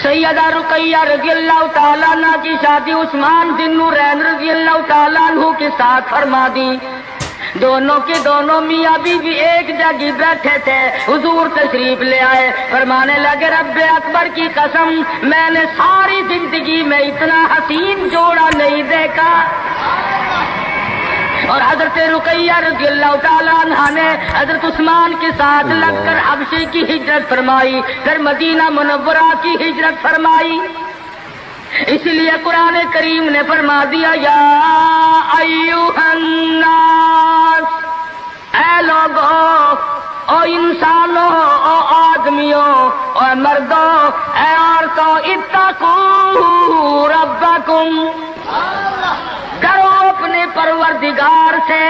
Speaker 5: सैयदा रुकैया रज़ियल्लाहु ताला अन्हा की शादी उस्मान बिन नूरैन रज़ियल्लाहु ताला अन्हु के साथ फरमा दी। दोनों के दोनों मियां बीवी एक जगह बैठे थे, हुजूर तशरीफ ले आए, फरमाने लगे, रब्बे अकबर की कसम मैंने सारी जिंदगी में इतना हसीन जोड़ा नहीं देखा। और हजरत रुकैया रज़ियल्लाहु ताला अन्हा ने हजरत उस्मान के साथ लगकर हबशे की हिजरत फरमाई, फिर मदीना मुनव्वरा की हिजरत फरमाई। इसलिए कुरान करीम ने फरमा दिया, या अय्युहन नास, ऐ लोगों, ओ इंसानों, ओ आदमियों, और मर्दों ऐ औरतों इत्तकू रब्बकुम, डरो अपने परवरदिगार से।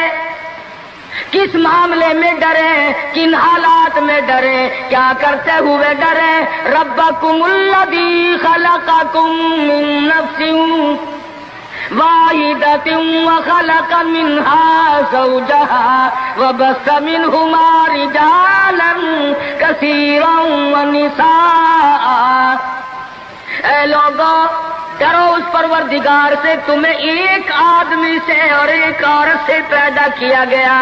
Speaker 5: किस मामले में डरे, किन हालात में डरे, क्या करते हुए डरे? रब्बकुमुल्लज़ी खलक़कुम मिन नफ्सिन वाहिदतिन व खलक़ मिनहा ज़ौजहा व बस्स मिनहुमा रिजालन कसीरन व निसाअ। ऐ लोगों, डरो उस परवरदिगार से, तुम्हें एक आदमी से और एक औरत से पैदा किया गया,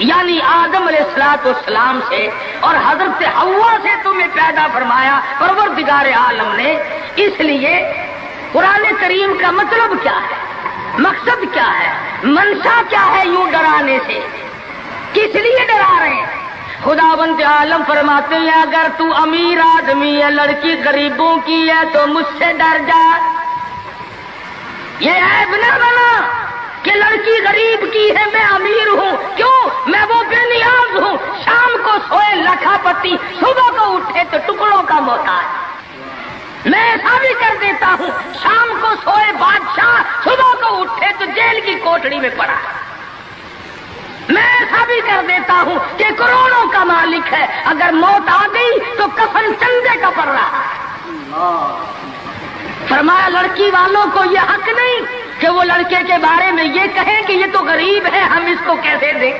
Speaker 5: यानी आदम अलैहिस्सलाम से और हजरत हव्वा से तुम्हें पैदा फरमाया परवरदिगार आलम ने। इसलिए कुरान करीम का मतलब क्या है, मकसद क्या है, मंशा क्या है यूं डराने से, किस लिए डरा रहे हैं? खुदावंद आलम फरमाते हैं अगर तू अमीर आदमी है, लड़की गरीबों की है तो मुझसे डर जा। ये ऐब न बना कि लड़की गरीब की है मैं अमीर हूँ, क्यों? मैं वो बेनियाज हूँ, शाम को सोए लखापति, सुबह को उठे तो टुकड़ों का मोहताज। मैं ऐसा भी कर देता हूँ, शाम को सोए बादशाह, सुबह को उठे तो जेल की कोठरी में पड़ा। मैं ऐसा भी कर देता हूँ कि करोड़ों का मालिक है, अगर मौत आ गई तो कफन चंदे का पड़ रहा है। फरमाया लड़की वालों को ये हक नहीं कि वो लड़के के बारे में ये कहें कि ये तो गरीब है, हम इसको कैसे दें।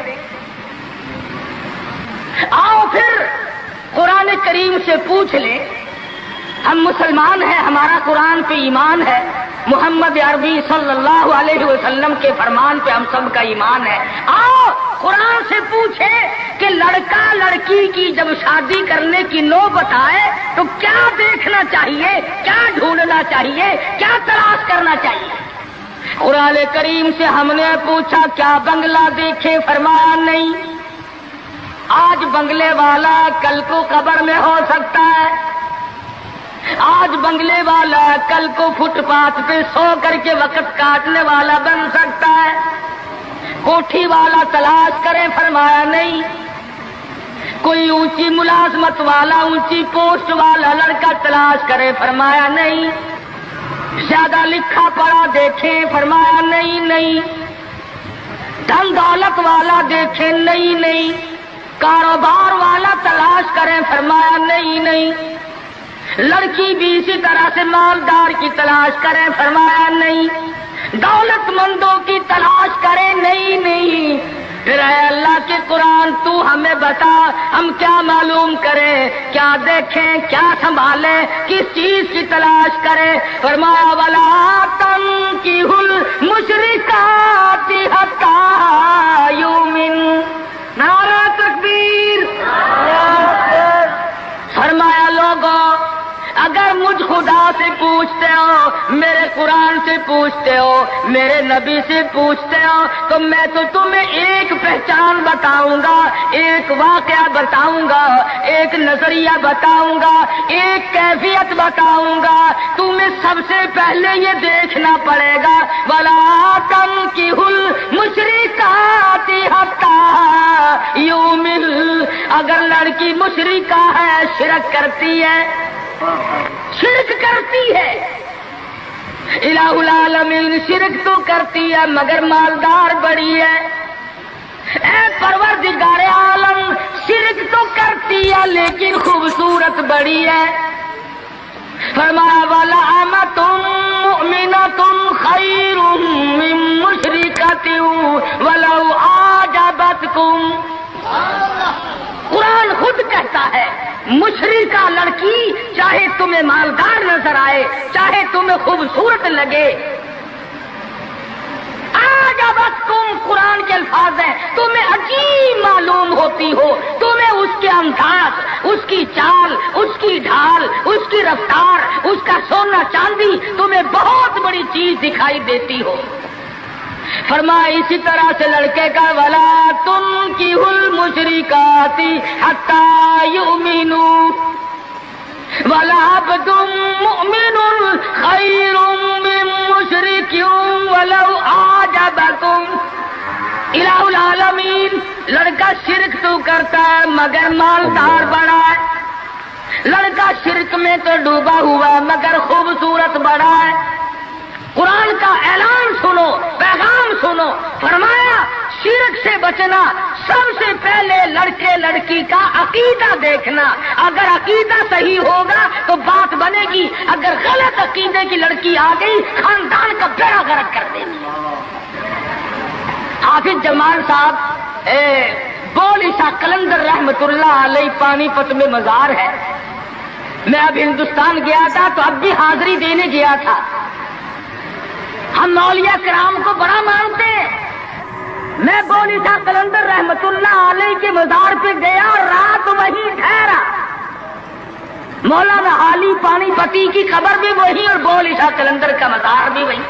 Speaker 5: आओ फिर कुरान करीम से पूछ ले, हम मुसलमान हैं, हमारा कुरान पे ईमान है, मोहम्मद अरबी सल्लल्लाहु अलैहि वसल्लम के फरमान पे हम सब का ईमान है। आओ कुरान से पूछे कि लड़का लड़की की जब शादी करने की नौबत आए तो क्या देखना चाहिए, क्या ढूंढना चाहिए, क्या तलाश करना चाहिए। कुरान करीम से हमने पूछा क्या बंगला देखे, फरमाया नहीं। आज बंगले वाला कल को कब्र में हो सकता है, आज बंगले वाला कल को फुटपाथ पे सो करके वक्त काटने वाला बन सकता है। कोठी वाला तलाश करें, फरमाया नहीं। कोई ऊंची मुलाजमत वाला, ऊंची पोस्ट वाला लड़का तलाश करे, फरमाया नहीं। ज्यादा लिखा पढ़ा देखें, फरमाया नहीं नहीं। धन दौलत वाला देखें, नहीं नहीं। कारोबार वाला तलाश करें, फरमाया नहीं नहीं। लड़की भी इसी तरह से मालदार की तलाश करें, फरमाया नहीं। दौलतमंदों की तलाश करें, नहीं नहीं। फिर है अल्लाह के कुरान, तू हमें बता हम क्या मालूम करें, क्या देखें, क्या संभालें, किस चीज की तलाश करें। फरमाया वला तंकिहुल मुशरिकाति हत्ता युमिन। नारा तकबीर। फरमाया लोगों, अगर मुझ खुदा से पूछते हो, मेरे कुरान से पूछते हो, मेरे नबी से पूछते हो, तो मैं तो तुम्हें एक पहचान बताऊंगा, एक वाकया बताऊंगा, एक नजरिया बताऊंगा, एक कैफियत बताऊंगा। तुम्हें सबसे पहले ये देखना पड़ेगा वला तंकिहुल मुशरिकाति हत्ता युमिन। अगर लड़की मुशरिका है, शिरक करती है, शिरक करती है, इलाहुल आलमीन शिरक तो करती है मगर मालदार बड़ी है। ऐ परवरदिगार आलम, शिरक तो करती है लेकिन खूबसूरत बड़ी है। फरमाया वला अमतुन मुमिनतुन खैरुम मिन मुशरिकतिन वलौ आजबतकुम। कुरान खुद कहता है मुशरिका लड़की चाहे तुम्हें मालदार नजर आए, चाहे तुम्हें खूबसूरत लगे, आजबतकुम कुरान के अल्फाज हैं, तुम्हें अजीब मालूम होती हो, तुम्हें उसके अंदाज, उसकी चाल, उसकी ढाल, उसकी रफ्तार, उसका सोना चांदी तुम्हें बहुत बड़ी चीज दिखाई देती हो। फरमाया इसी तरह से लड़के का वला तुनकिहुल मुशरिकाति हत्ता युमिनु वला अब्दुम मुमिनुन खैरुम मिन मुशरिकिन वलौ आजबकुम। इलाहुल आलमीन, लड़का शिरक तो करता है मगर मालदार बड़ा है। لڑکا شرک میں تو ڈوبا ہوا ہے مگر خوبصورت بڑا ہے. قرآن کا اعلان سنو، پیغام سنو. فرمایا شرک سے بچنا، سب سے پہلے لڑکے لڑکی کا عقیدہ دیکھنا. اگر عقیدہ صحیح ہوگا تو بات بنے گی، اگر غلط عقیدے کی لڑکی آ گئی خاندان کا بیڑا غرق کر دے گی. حافظ جمال صاحب بولی شاہ قلندر رحمت اللہ علیہ پانی پت میں مزار ہے. میں اب ہندوستان گیا تھا تو اب بھی حاضری دینے گیا تھا. ہم اولیاء کرام کو بڑا مانتے ہیں. میں بولی شاہ قلندر رحمت اللہ علیہ کے مزار پہ گیا اور رات وہیں ٹھہرا. مولانا علی پانی پتی کی قبر بھی وہی اور بولی شاہ قلندر کا مزار بھی وہی.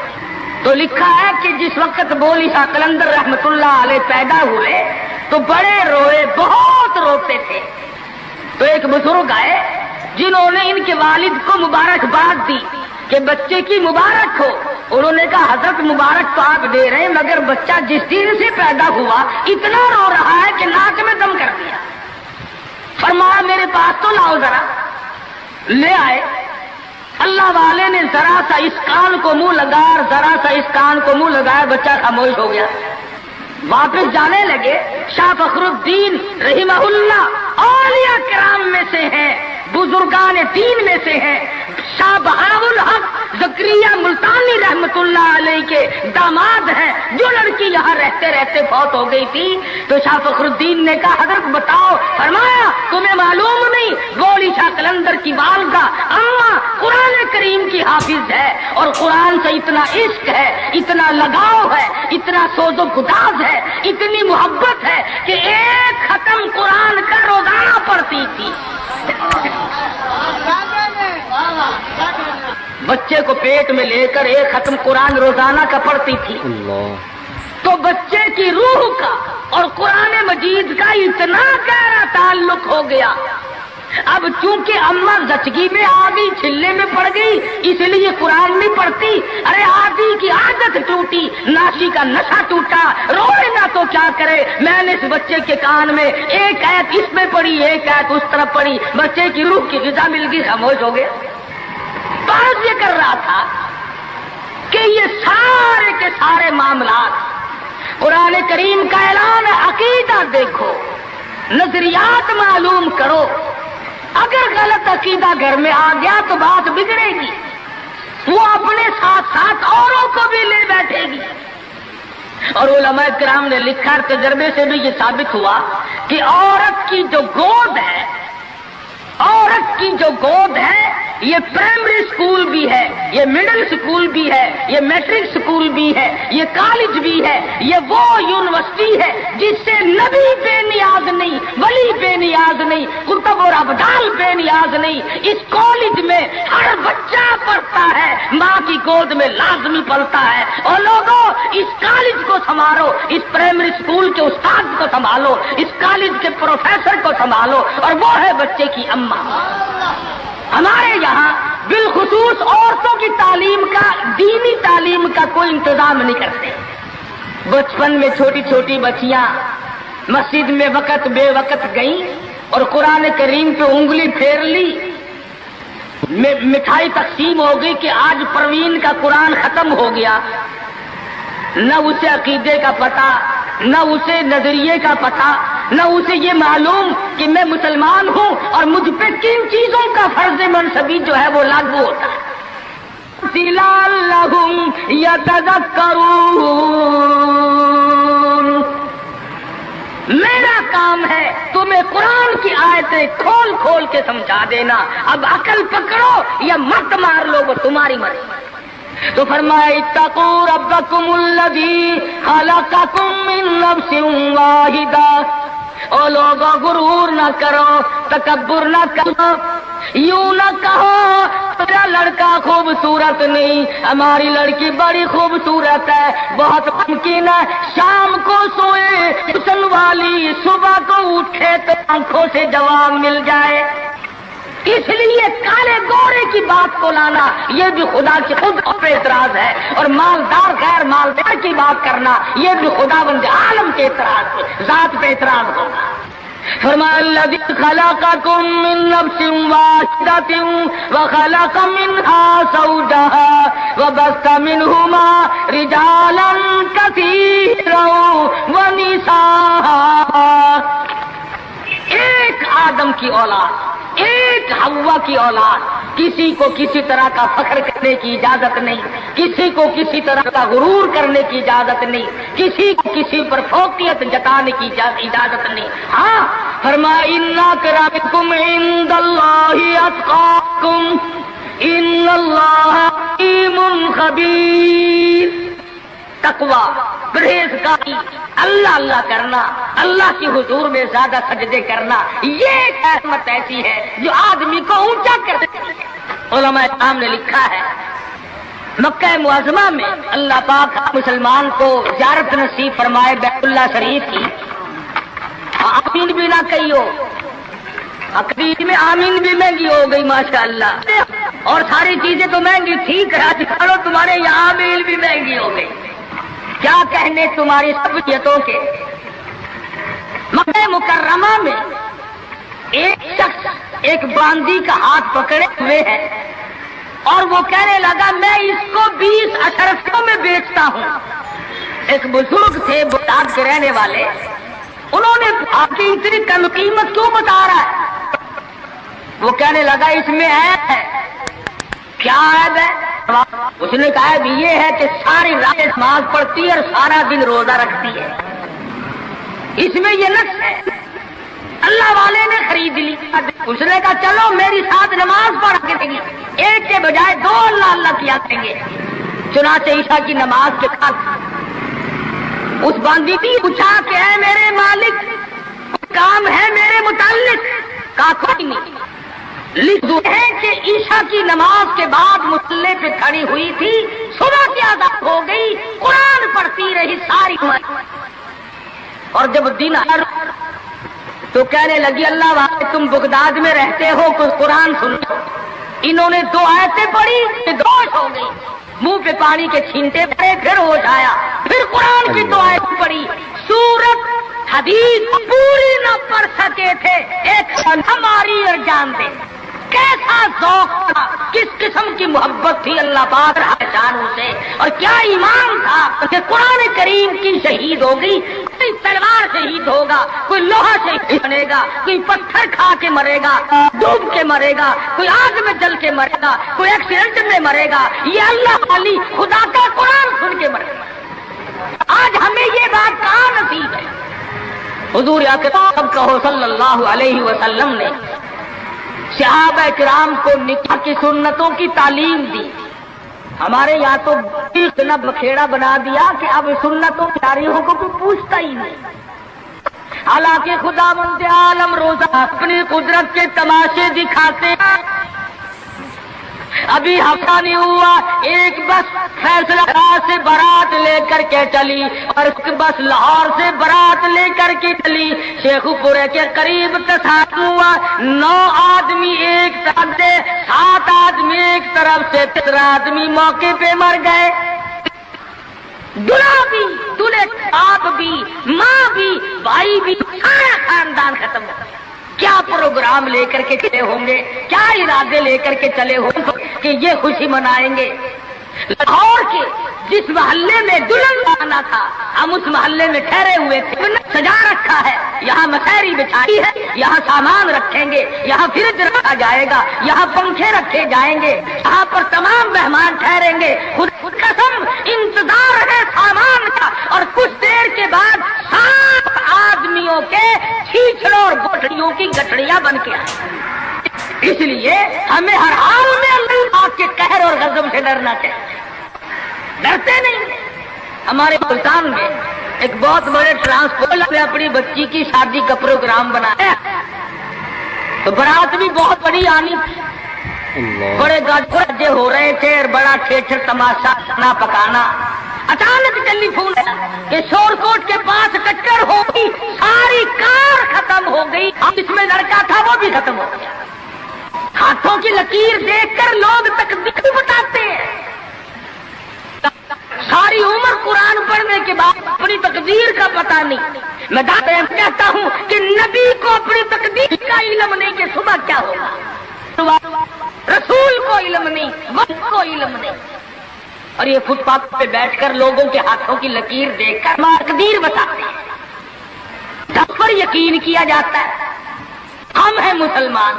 Speaker 5: تو لکھا ہے کہ جس وقت بولی شاہ قلندر رحمت اللہ علیہ پیدا ہوئے تو بڑے روئے، بہت روتے تھے. تو ایک بزرگ آئے جنہوں نے ان کے والد کو مبارکباد دی کہ بچے کی مبارک ہو. انہوں نے کہا حضرت مبارک تو آپ دے رہے ہیں مگر بچہ جس دن سے پیدا ہوا اتنا رو رہا ہے کہ ناک میں دم کر دیا. فرمایا میرے پاس تو لاؤ ذرا. لے آئے. اللہ والے نے ذرا سا اس کان کو منہ لگایا اور ذرا سا اس کان کو منہ لگایا، بچہ خاموش ہو گیا. واپس جانے لگے. شاہ فخر الدین رحمہ اللہ اولیاء کرام میں سے ہیں، بزرگان دین میں سے ہیں. شاہ بہاء الحق زکریا ملتانی رحمت اللہ علیہ کے داماد ہیں. جو لڑکی یہاں رہتے رہتے فوت ہو گئی تھی تو شاہ فخر الدین نے کہا حضرت بتاؤ. فرمایا تمہیں معلوم نہیں بولی شاہ قلندر کی والدہ اماں قرآن کریم کی حافظ ہے اور قرآن سے اتنا عشق ہے، اتنا لگاؤ ہے، اتنا سوز و گداز ہے، اتنی محبت ہے کہ ایک ختم قرآن کا روزانہ پڑھتی تھی. بچے کو پیٹ میں لے کر ایک ختم قرآن روزانہ کا پڑھتی تھی. تو بچے کی روح کا اور قرآن مجید کا اتنا گہرا تعلق ہو گیا. اب چونکہ اماں زچگی میں آ گئی، چھلے میں پڑ گئی، اس لیے قرآن نہیں پڑھتی. ارے آدھی کی عادت ٹوٹی، ناشی کا نشہ ٹوٹا، روئے نہ تو کیا کرے. میں نے اس بچے کے کان میں ایک آیت اس میں پڑھی، ایک آیت اس طرف پڑھی. بچے کی روح کی غذا مل گئی، خاموش ہو گیا. بات یہ کر رہا تھا کہ یہ سارے کے سارے معاملات قرآن کریم کا اعلان ہے. عقیدہ دیکھو، نظریات معلوم کرو. اگر غلط عقیدہ گھر میں آ گیا تو بات بگڑے گی، وہ اپنے ساتھ ساتھ اوروں کو بھی لے بیٹھے گی. اور علماء کرام نے لکھا، تجربے سے بھی یہ ثابت ہوا کہ عورت کی جو گود ہے، عورت کی جو گود ہے یہ پرائمری سکول بھی ہے، یہ مڈل سکول بھی ہے، یہ میٹرک سکول بھی ہے، یہ کالج بھی ہے، یہ وہ یونیورسٹی ہے جس سے نبی بے نیاز نہیں، ولی بے نیاز نہیں، قطب اور ابدال بے نیاز نہیں. اس کالج میں ہر بچہ پڑھتا ہے، ماں کی گود میں لازمی پلتا ہے. اور لوگوں اس کالج کو سنبھالو، اس پرائمری سکول کے استاد کو سنبھالو، اس کالج کے پروفیسر کو سنبھالو، اور وہ ہے بچے کی اماں. ہمارے یہاں بالخصوص عورتوں کی تعلیم کا، دینی تعلیم کا کوئی انتظام نہیں کرتے. بچپن میں چھوٹی چھوٹی بچیاں مسجد میں وقت بے وقت گئیں اور قرآن کریم پہ انگلی پھیر لی. مٹھائی تقسیم ہو گئی کہ آج پروین کا قرآن ختم ہو گیا. نہ اسے عقیدے کا پتہ، نہ اسے نظریے کا پتہ، نہ اسے یہ معلوم کہ میں مسلمان ہوں اور مجھ پہ کن چیزوں کا فرض منصبی جو ہے وہ لاگو ہوتا ہے. لعلہم یتذکرون. میرا کام ہے تمہیں قرآن کی آیتیں کھول کھول کے سمجھا دینا. اب عقل پکڑو یا مت مار لو، وہ تمہاری مرضی. تو فرمایا اتقوا ربکم الذی خلقکم من نفس واحدہ. او لوگوں غرور نہ کرو، تکبر نہ کرو، یوں نہ کہو میرا لڑکا خوبصورت نہیں، ہماری لڑکی بڑی خوبصورت ہے. بہت ممکن ہے شام کو سوئے حسن والی، صبح کو اٹھے تو آنکھوں سے جواب مل جائے. اس لیے کالے گورے کی بات کو لانا یہ بھی خدا کی خود پہ اعتراض ہے، اور مالدار غیر مالدار کی بات کرنا یہ بھی خدا بند عالم کے اعتراض، ذات پہ اعتراض ہوگا. फरमाया खलक़कुम मिन नफ्सिन वाहिदतिन व खलक़ मिनहा ज़ौजहा व बस्ता मिनहुमा रिजालन कसीरन व निसाआ। एक आदम की औलाद, एक हव्वा की औलाद, किसी को किसी तरह का फख्र करने की इजाजत नहीं, किसी को किसी तरह का गुरूर करने की इजाजत नहीं, किसी को किसी पर फौकियत जताने की इजाजत नहीं। हाँ, फरमाया इन्ना अकरमकुम इंदल्लाहि अत्क़ाकुम इन्नल्लाहा अलीमुन खबीर। तकवा, परहेज़गारी, अल्लाह अल्लाह करना, अल्लाह की हुजूर में ज्यादा सजदे करना, ये रहमत ऐसी है जो आदमी को ऊंचा कर देती है। उलमा इस्लाम ने लिखा है मक्का मुअज़्ज़मा में अल्लाह पाक मुसलमान को ज़ियारत नसीब फरमाए बैतुल्लाह शरीफ की। आमीन भी ना कहियो, अक़ीद में आमीन भी महंगी हो गई माशाअल्लाह, और सारी चीजें तो महंगी ठीक है, चलो तुम्हारे यहाँ आमीन भी महंगी हो गई, क्या कहने तुम्हारी सब्यतों के। मक्का मुकर्रमा में एक शख्स एक बांदी का हाथ पकड़े हुए है और वो कहने लगा मैं इसको 20 अशरफियों में बेचता हूँ। एक बुजुर्ग थे बगदाद के रहने वाले, उन्होंने आपकी इतनी कम कीमत क्यों बता रहा है? वो कहने लगा इसमें है क्या है? उसने कहा भी ये है कि सारी रात नमाज पढ़ती है और सारा दिन रोजा रखती है, इसमें ये नक्श है। अल्लाह वाले ने खरीद ली। उसने कहा चलो मेरी साथ नमाज पढ़ के देंगे, एक के बजाय 2 अल्लाह अल्लाह किया करेंगे। चुनाचे ईशा की नमाज के बाद उस बांदी की पूछा कि है मेरे मालिक काम है मेरे मुताल्लिक? कहा कोई नहीं। लिख दो है कि ईशा की नमाज के बाद मुसल्ले पे खड़ी हुई थी, सुबह की आदत हो गई, कुरान पढ़ती रही सारी उम्र, और जब दिन आया तो कहने लगी अल्लाह वाले तुम बगदाद में रहते हो, कुछ कुरान सुनो। इन्होंने 2 आयतें पढ़ी, बेहोश हो गई, मुंह पे पानी के छींटे पड़े, फिर होश आया, फिर कुरान की 2 आयतें पढ़ी। सूरत हदीस पूरी न पढ़ सके थे, एक हमारी और जान दे कैसा ज़ौक़ था, किस किस्म की मोहब्बत थी अल्लाह पाक जानू से, और क्या ईमान था कि कुरान करीम की शहीद हो गई। कोई तलवार शहीद होगा, कोई लोहा शहीद बनेगा, कोई पत्थर खा के मरेगा, डूब के मरेगा, कोई आग में जल के मरेगा, कोई एक्सीडेंट में मरेगा, ये अल्लाह वाली खुदा का कुरान सुन के मरेगा। आज हमें ये बात कहाँ नसीब है? हुजूर अकरम कहो सल्लल्लाहु अलैहि वसल्लम ने सहाबा किराम को निकाह की सुन्नतों की तालीम दी। हमारे यहाँ तो इतना बखेड़ा बना दिया कि अब सुन्नतों तारीखों को कोई पूछता ही नहीं। हालांकि खुदावंद आलम रोजा अपनी कुदरत के तमाशे दिखाते हैं। अभी हफ्ता नहीं हुआ, एक बस फैसलाबाद से बारात लेकर के चली और उसके बस लाहौर से बारात लेकर के चली। शेखुपुरे के करीब तसाद हुआ, 9 आदमी एक तरफ से, 7 आदमी एक तरफ से, 13 आदमी मौके पे मर गए। दूल्हा भी, दूल्हे बाप भी, माँ भी, भाई भी, सारा खानदान खत्म हो गया। क्या प्रोग्राम लेकर के चले होंगे, क्या इरादे लेकर के चले होंगे कि ये खुशी मनाएंगे। लाहौर के जिस मोहल्ले में दुल्हन आना था, हम उस मोहल्ले में ठहरे हुए थे, सजा रखा है, यहाँ मसहरी बिछाई है, यहाँ सामान रखेंगे, यहाँ फ्रिज रखा जाएगा, यहाँ पंखे रखे जाएंगे, यहाँ पर तमाम मेहमान ठहरेंगे। खुद कसम इंतजार है सामान का, और कुछ देर के बाद 7 आदमियों के छीछड़ों और गोठड़ियों की गठड़ियां बन के आए। इसलिए हमें हर हाल में अल्लाह के कहर और गजब से डरना चाहिए, डरते नहीं। हमारे मुल्तान में एक बहुत बड़े ट्रांसपोर्ट ने अपनी बच्ची की शादी का प्रोग्राम बनाया, तो बारात भी बहुत बड़ी आनी थी, बड़े गाजे हो रहे थे और बड़ा ठेठर तमाशा खाना पकाना। अचानक टेलीफोन कि शोरकोट के पास टक्कर हो गई, सारी कार खत्म हो गई, जिसमें लड़का था वो भी खत्म हो गया। हाथों की लकीर देखकर लोग तकदीर बताते हैं। सारी उम्र कुरान पढ़ने के बाद अपनी तकदीर का पता नहीं। मैं कहता हूँ कि नबी को अपनी तकदीर का इल्म नहीं कि सुबह क्या होगा, रसूल को इल्म नहीं, वक्त को इल्म नहीं। और ये फुटपाथ पे बैठकर लोगों के हाथों की लकीर देखकर तकदीर बताते हैं, तब पर यकीन किया जाता है। हम हैं मुसलमान।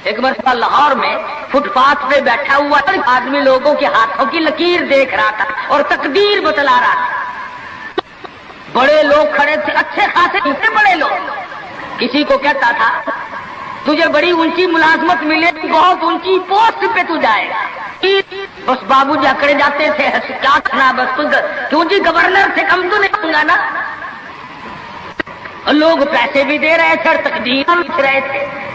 Speaker 5: एक मरतबा लाहौर में फुटपाथ पे बैठा हुआ आदमी लोगों के हाथों की लकीर देख रहा था और तकदीर बतला रहा था। बड़े लोग खड़े थे, अच्छे खासे इतने बड़े लोग। किसी को कहता था तुझे बड़ी ऊंची मुलाजमत मिले, बहुत ऊंची पोस्ट पे तू जाएगा। बस बाबूजी अकड़े जाते थे, क्या करना, बस तू जी गवर्नर से कम तो नहीं होगा ना। और लोग पैसे भी दे रहे थे और तकदीर लिख रहे थे।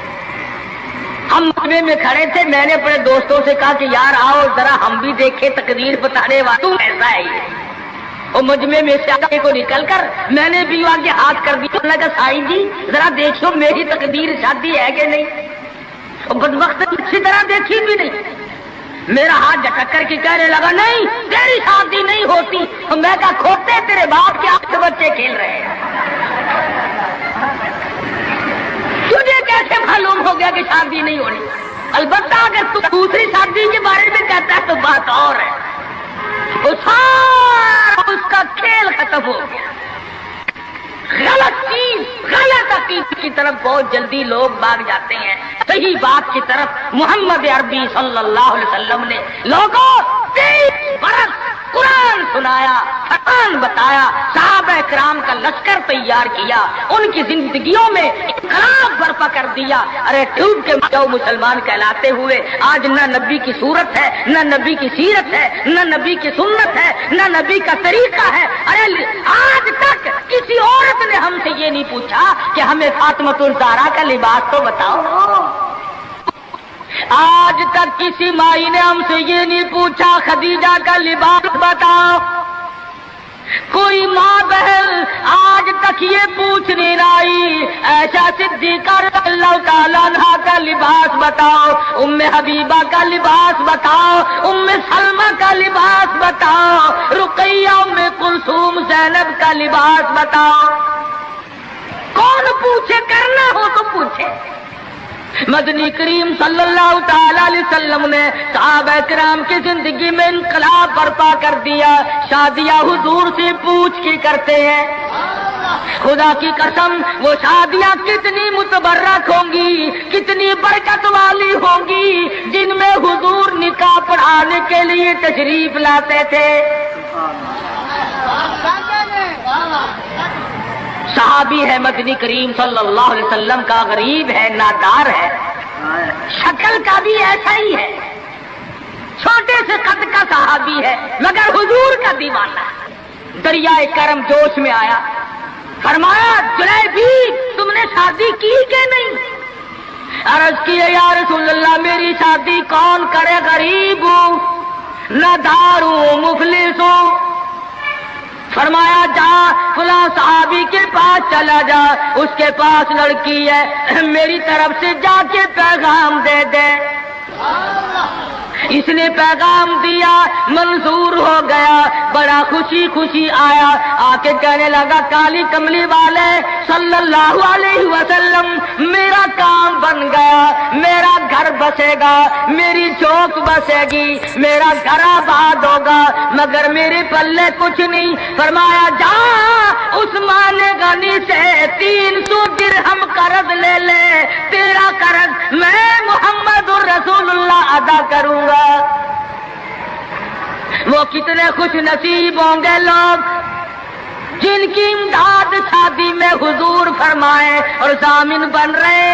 Speaker 5: हम मजमे में खड़े थे, मैंने अपने दोस्तों से कहा कि यार आओ जरा हम भी देखें तकदीर बताने वाला तू ऐसा है ये। और मजमे में से आगे को निकलकर मैंने भी आगे हाथ कर दिया, लगा साईं जी जरा देखो मेरी तकदीर शादी है कि नहीं। और बदबख्त अच्छी तरह देखी भी नहीं। मेरा हाथ झटक करके कहने लगा नहीं तेरी शादी नहीं होती। और मैं कहा खोते तेरे बाप के 8 बच्चे खेल रहे हैं, तुझे कैसे मालूम हो गया कि शादी नहीं होनी। अलबत्ता अगर तू दूसरी शादी के बारे में कहता है तो बात और है। उसका खेल खत्म हो गया। गलत चीज, गलत अकीदे की तरफ बहुत जल्दी लोग भाग जाते हैं। सही बात की तरफ मोहम्मद अरबी सल्लल्लाहु अलैहि वसल्लम ने लोगों 23 बरस कुरान सुनाया, फरमान बताया, सहाबा किराम का लश्कर तैयार किया, उनकी जिंदगियों में इनकलाब बर्पा कर दिया। अरे डूब के जाओ मुसलमान कहलाते हुए आज न नबी की सूरत है, न नबी की सीरत है, न नबी की सुन्नत है, न नबी का तरीका है। अरे आज तक किसी औरत ने हमसे ये नहीं पूछा कि हमें फातिमतुल ज़हरा का लिबास तो बताओ। आज तक किसी माई ने हमसे ये नहीं पूछा खदीजा का लिबास बताओ। कोई माँ बहन आज तक ये पूछ नहीं रही ऐसा सिद्दीक़ा रज़ियल्लाहु ताला अन्हा का लिबास बताओ, उम्मे हबीबा का लिबास बताओ, उम्मे सलमा का लिबास बताओ, रुक़ैया, उम्मे कुलसूम, ज़ैनब का लिबास बताओ। कौन पूछे, करना हो तो पूछे। मदनी करीम सल्लल्लाहु ताला अलैहि वसल्लम ने सहाबा किराम की जिंदगी में इनकलाब बर्पा कर दिया। शादियां हुजूर से पूछ के करते हैं। खुदा की कसम वो शादियां कितनी मुतबर्रक होंगी, कितनी बरकत वाली होंगी, जिनमें हुजूर निकाह पढ़ाने के लिए तशरीफ लाते थे। सहाबी है मदनी करीम सल्लल्लाहु अलैहि वसल्लम का, गरीब है, नादार है, शक्ल का भी ऐसा ही है, छोटे से कद का सहाबी है मगर हुजूर का दीवाना। दरियाए करम जोश में आया, फरमाया जुलैबी तुमने शादी की कि नहीं। अर्ज किए या रसूलल्लाह मेरी शादी कौन करे, गरीब हूँ, नादार हूँ, मुफलिस हूँ। फरमाया जा फला सहाबी के पास चला जा, उसके पास लड़की है, मेरी तरफ से जाके पैगाम दे दे। इसने पैगाम दिया, मंजूर हो गया, बड़ा खुशी खुशी आया, आके कहने लगा काली कमली वाले सल्लल्लाहु अलैहि वसल्लम मेरा काम बन गया, मेरा घर बसेगा, मेरी चौक बसेगी, मेरा घर आबाद होगा, मगर मेरे पल्ले कुछ नहीं। फरमाया जा उस्मान गनी से 300 दिरहम कर्ज ले ले, तेरा कर्ज मैं मुहम्मदुर रसूलुल्लाह अदा करूंगा। वो कितने खुश नसीब होंगे लोग जिनकी इमदाद शादी में हुजूर फरमाए और जामिन बन रहे।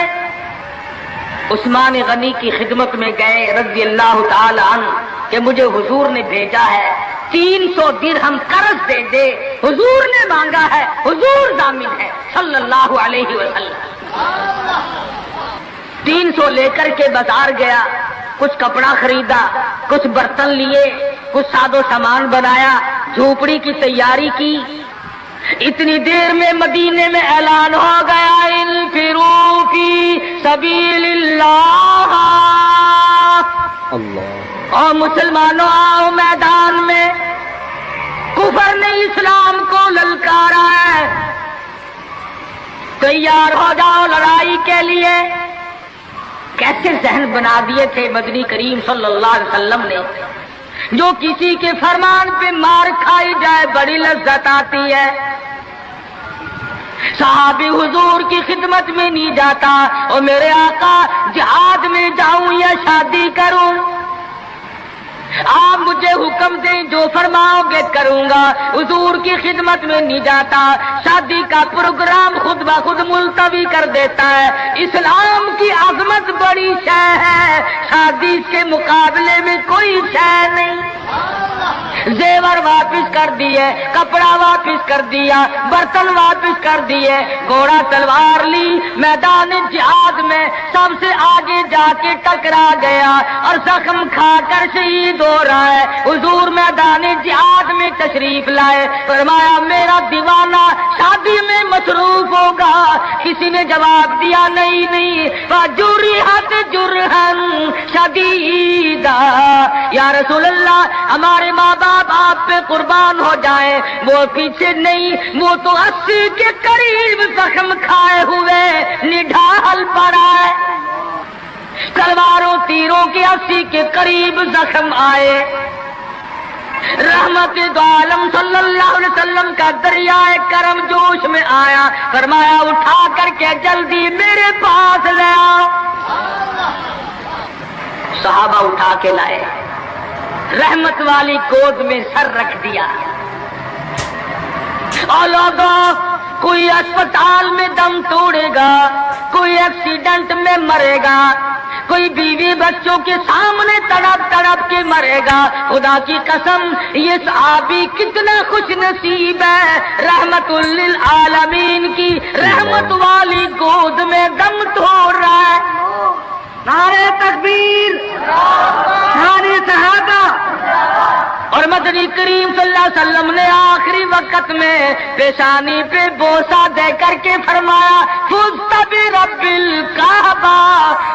Speaker 5: उस्मान गनी की खिदमत में गए रज़ियल्लाहु ताला अन्हु कि मुझे हुजूर ने भेजा है, 300 दिरहम कर्ज दे दे। हुजूर ने मांगा है, हुजूर जामिन है सल्लल्लाहु अलैहि वसल्लम। 300 लेकर के बाजार गया, कुछ कपड़ा खरीदा, कुछ बर्तन लिए, कुछ सादो सामान बनाया, झोपड़ी की तैयारी की। इतनी देर में मदीने में ऐलान हो गया इन्फिरू फी सबीलिल्लाह,
Speaker 2: अल्लाह।
Speaker 5: और मुसलमानों आओ मैदान में। कुफर ने इस्लाम को ललकारा है, तैयार हो जाओ लड़ाई के लिए। कैसे जहन बना दिए थे मदनी करीम सल्लल्लाहु अलैहि वसल्लम ने, जो किसी के फरमान पे मार खाई जाए बड़ी लज्जत आती है। सहाबी हुजूर की खिदमत में नहीं जाता और मेरे आका जिहाद में जाऊं या शादी करूं, आप मुझे हुक्म दें जो फरमाओगे करूंगा। हुजूर की खिदमत में नहीं जाता, शादी का प्रोग्राम खुद ब खुद मुलतवी कर देता है। इस्लाम की अजमत बड़ी शय है, शादी के मुकाबले में कोई शय नहीं। जेवर वापिस कर दिए, कपड़ा वापिस कर दिया, बर्तन वापिस कर दिए, घोड़ा तलवार ली, मैदान जिहाद में सबसे आगे जाके टकरा गया और जख्म खाकर शहीद हो रहा है। हुजूर मैदान जिहाद में तशरीफ लाए, फरमाया मेरा दीवाना शादी में मसरूफ होगा। किसी ने जवाब दिया नहीं नहीं, जुरहत जुरहन शदीदा, या रसूल अल्लाह हमारे माँ बाप आप पे कुर्बान हो जाए। वो पीछे नहीं, वो तो 80 के करीब जख्म खाए हुए निढाल पड़ा है। तलवारों तीरों के 80 के करीब जख्म आए। रहमत दो आलम सल्लल्लाहु अलैहि वसल्लम का दरियाए करम जोश में आया, फरमाया उठा करके जल्दी मेरे पास ले आओ। सहाबा उठा के लाए, रहमत वाली गोद में सर रख दिया। और लोगों, कोई अस्पताल में दम तोड़ेगा, कोई एक्सीडेंट में मरेगा, कोई बीवी बच्चों के सामने तड़प तड़प के मरेगा। खुदा की कसम ये सहाबी कितना खुश नसीब है, रहमतुल लिल आलमीन की रहमत वाली गोद में दम तोड़ रहा है। नारे तकबीर, नारे सहाबा। और मदनी करीम सल्लल्लाहु अलैहि वसल्लम ने आखिरी वक्त में पेशानी पे बोसा दे करके फरमाया फुज़्ता रब्बिल काबा,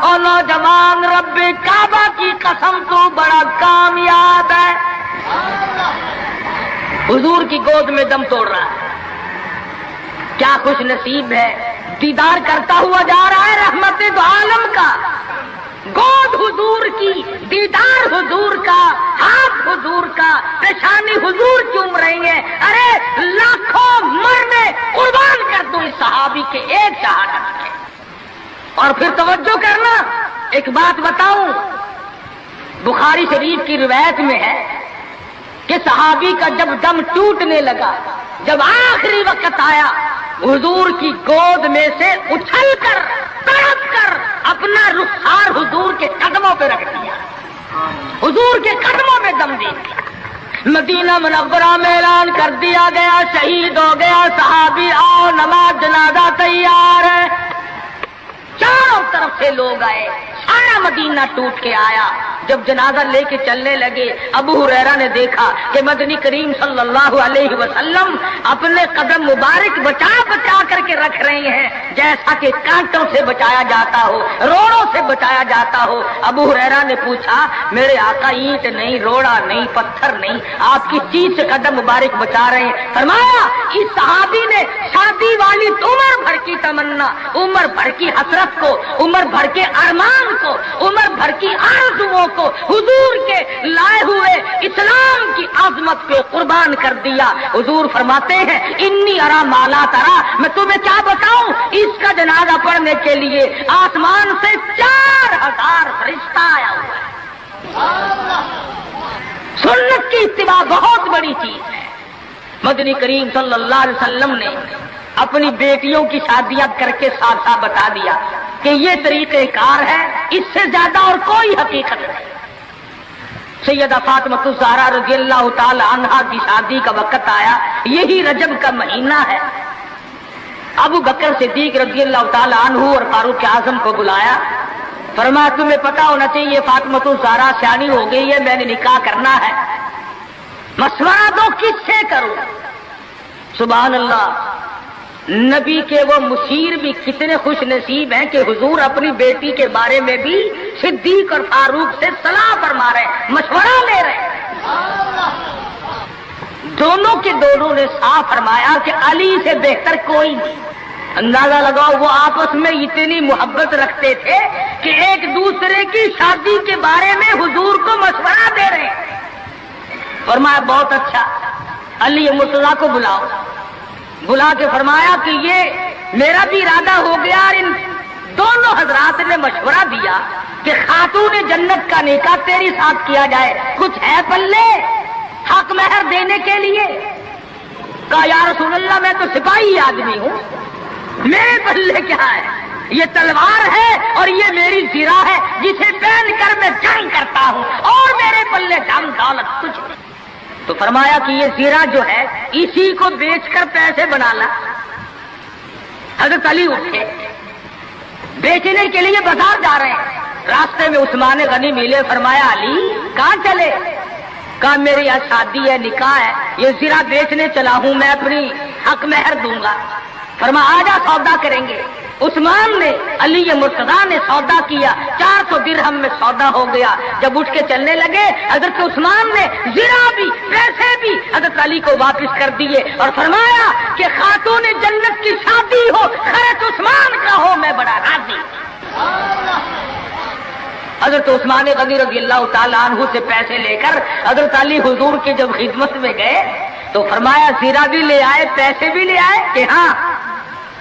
Speaker 5: और नौजवान रब्बे काबा की कसम तो बड़ा कामयाब है। हुजूर की गोद में दम तोड़ रहा है, क्या खुश नसीब है। दीदार करता हुआ जा रहा है रहमत दो आलम का, गोद हुजूर की, दीदार हुजूर का, हाथ हुजूर का, पेशानी हुजूर चूम रही है। अरे लाखों मरने कुर्बान कर दूं इस सहाबी के एक शहादत के। और फिर तवज्जो करना, एक बात बताऊं, बुखारी शरीफ की रिवायत में है कि सहाबी का जब दम टूटने लगा, जब आखिरी वक्त आया, हुजूर की गोद में से उछलकर तड़प कर अपना रुखसार हुजूर के कदमों पे रख दिया, हुजूर के कदमों में दम दे दिया। मदीना मुनव्वरा में ऐलान कर दिया गया शहीद हो गया सहाबी, आओ नमाज जनाजा तैयार है। चारों तरफ से लोग आए, सारा मदीना टूट के आया। जब जनाजा लेके चलने लगे, अबू हुरैरा ने देखा कि मदनी करीम सल्लल्लाहु अलैहि वसल्लम अपने कदम मुबारक बचा बचा करके रख रहे हैं, जैसा कि कांटों से बचाया जाता हो, रोड़ों से बचाया जाता हो। अबू हुरैरा ने पूछा, मेरे आका ईंट नहीं, रोड़ा नहीं, पत्थर नहीं, आप किस चीज से कदम मुबारक बचा रहे हैं? फरमाया, इस सहाबी ने शादी वाली उम्र भर की तमन्ना, उम्र भर की हसरत को, उम्र भर के अरमान को, उम्र भर की आरज़ुओं को हुजूर के लाए हुए इस्लाम की आजमत पे कुर्बान कर दिया। हुजूर फरमाते हैं, इन्नी अरा माला तरा, मैं तुम्हें क्या बताऊं, इसका जनाजा पढ़ने के लिए आसमान से 4000 फरिश्ता आया हुआ है। सुन्नत की इत्तिबा बहुत बड़ी चीज है। मदनी करीम सल्लल्लाहु अलैहि वसल्लम ने अपनी बेटियों की शादियां करके साथ साथ बता दिया कि ये तरीक़ेकार है, इससे ज्यादा और कोई हकीकत नहीं। सैयदा फातिमा ज़हरा रज़ियल्लाहु ताला अन्हा की शादी का वक्त आया, यही रजब का महीना है। अबू बकर सिद्दीक रज़ियल्लाहु ताला अन्हु और फारूक आज़म को बुलाया, फरमाया तुम्हें पता होना चाहिए फातिमा ज़हरा सियानी हो गई है, मैंने निकाह करना है, मशवरा दो किससे करूं। सुभान अल्लाह, नबी के वो मुशीर भी कितने खुश नसीब हैं कि हुजूर अपनी बेटी के बारे में भी सिद्दीक और फारूक से सलाह फरमा रहे, मशवरा ले रहे। दोनों के दोनों ने साफ फरमाया कि अली से बेहतर कोई नहीं। अंदाजा लगाओ, वो आपस में इतनी मोहब्बत रखते थे कि एक दूसरे की शादी के बारे में हुजूर को मशवरा दे रहे हैं। फरमाया बहुत अच्छा, अली मुर्तजा को बुलाओ। बुला के फरमाया कि ये मेरा भी इरादा हो गया। और इन दोनों हजरात ने मशवरा दिया कि खातून जन्नत का निकाह तेरी साथ किया जाए, कुछ है पल्ले हक महर देने के लिए? कहा या रसूल अल्लाह, मैं तो सिपाही आदमी हूं, मेरे पल्ले क्या है? ये तलवार है और ये मेरी जीरा है जिसे पहन कर मैं जंग करता हूं, और मेरे पल्ले धन दौलत कुछ नहीं। तो फरमाया कि ये जीरा जो है इसी को बेचकर पैसे बना ला। हजरत अली उठे, बेचने के लिए बाजार जा रहे हैं। रास्ते में उस्मान गनी मिले। फरमाया अली कहाँ चले? कहा मेरी यहाँ शादी है, निकाह है, ये जीरा बेचने चला हूं, मैं अपनी हक महर दूंगा। फरमाया आजा सौदा करेंगे। उस्मान ने, अली मुर्तजा ने सौदा किया, 400 दिरहम में सौदा हो गया। जब उठ के चलने लगे, हजरत उस्मान ने जीरा भी पैसे भी हजरत अली को वापस कर दिए और फरमाया कि खातून जन्नत की शादी हो, खर्च उस्मान का हो, मैं बड़ा राजी। हजरत उस्मान गनी रज़ी अल्लाह ताला अन्हु से पैसे लेकर हजरत अली हुजूर की जब खिदमत में गए तो फरमाया जीरा भी ले आए, पैसे भी ले आए? कि हाँ।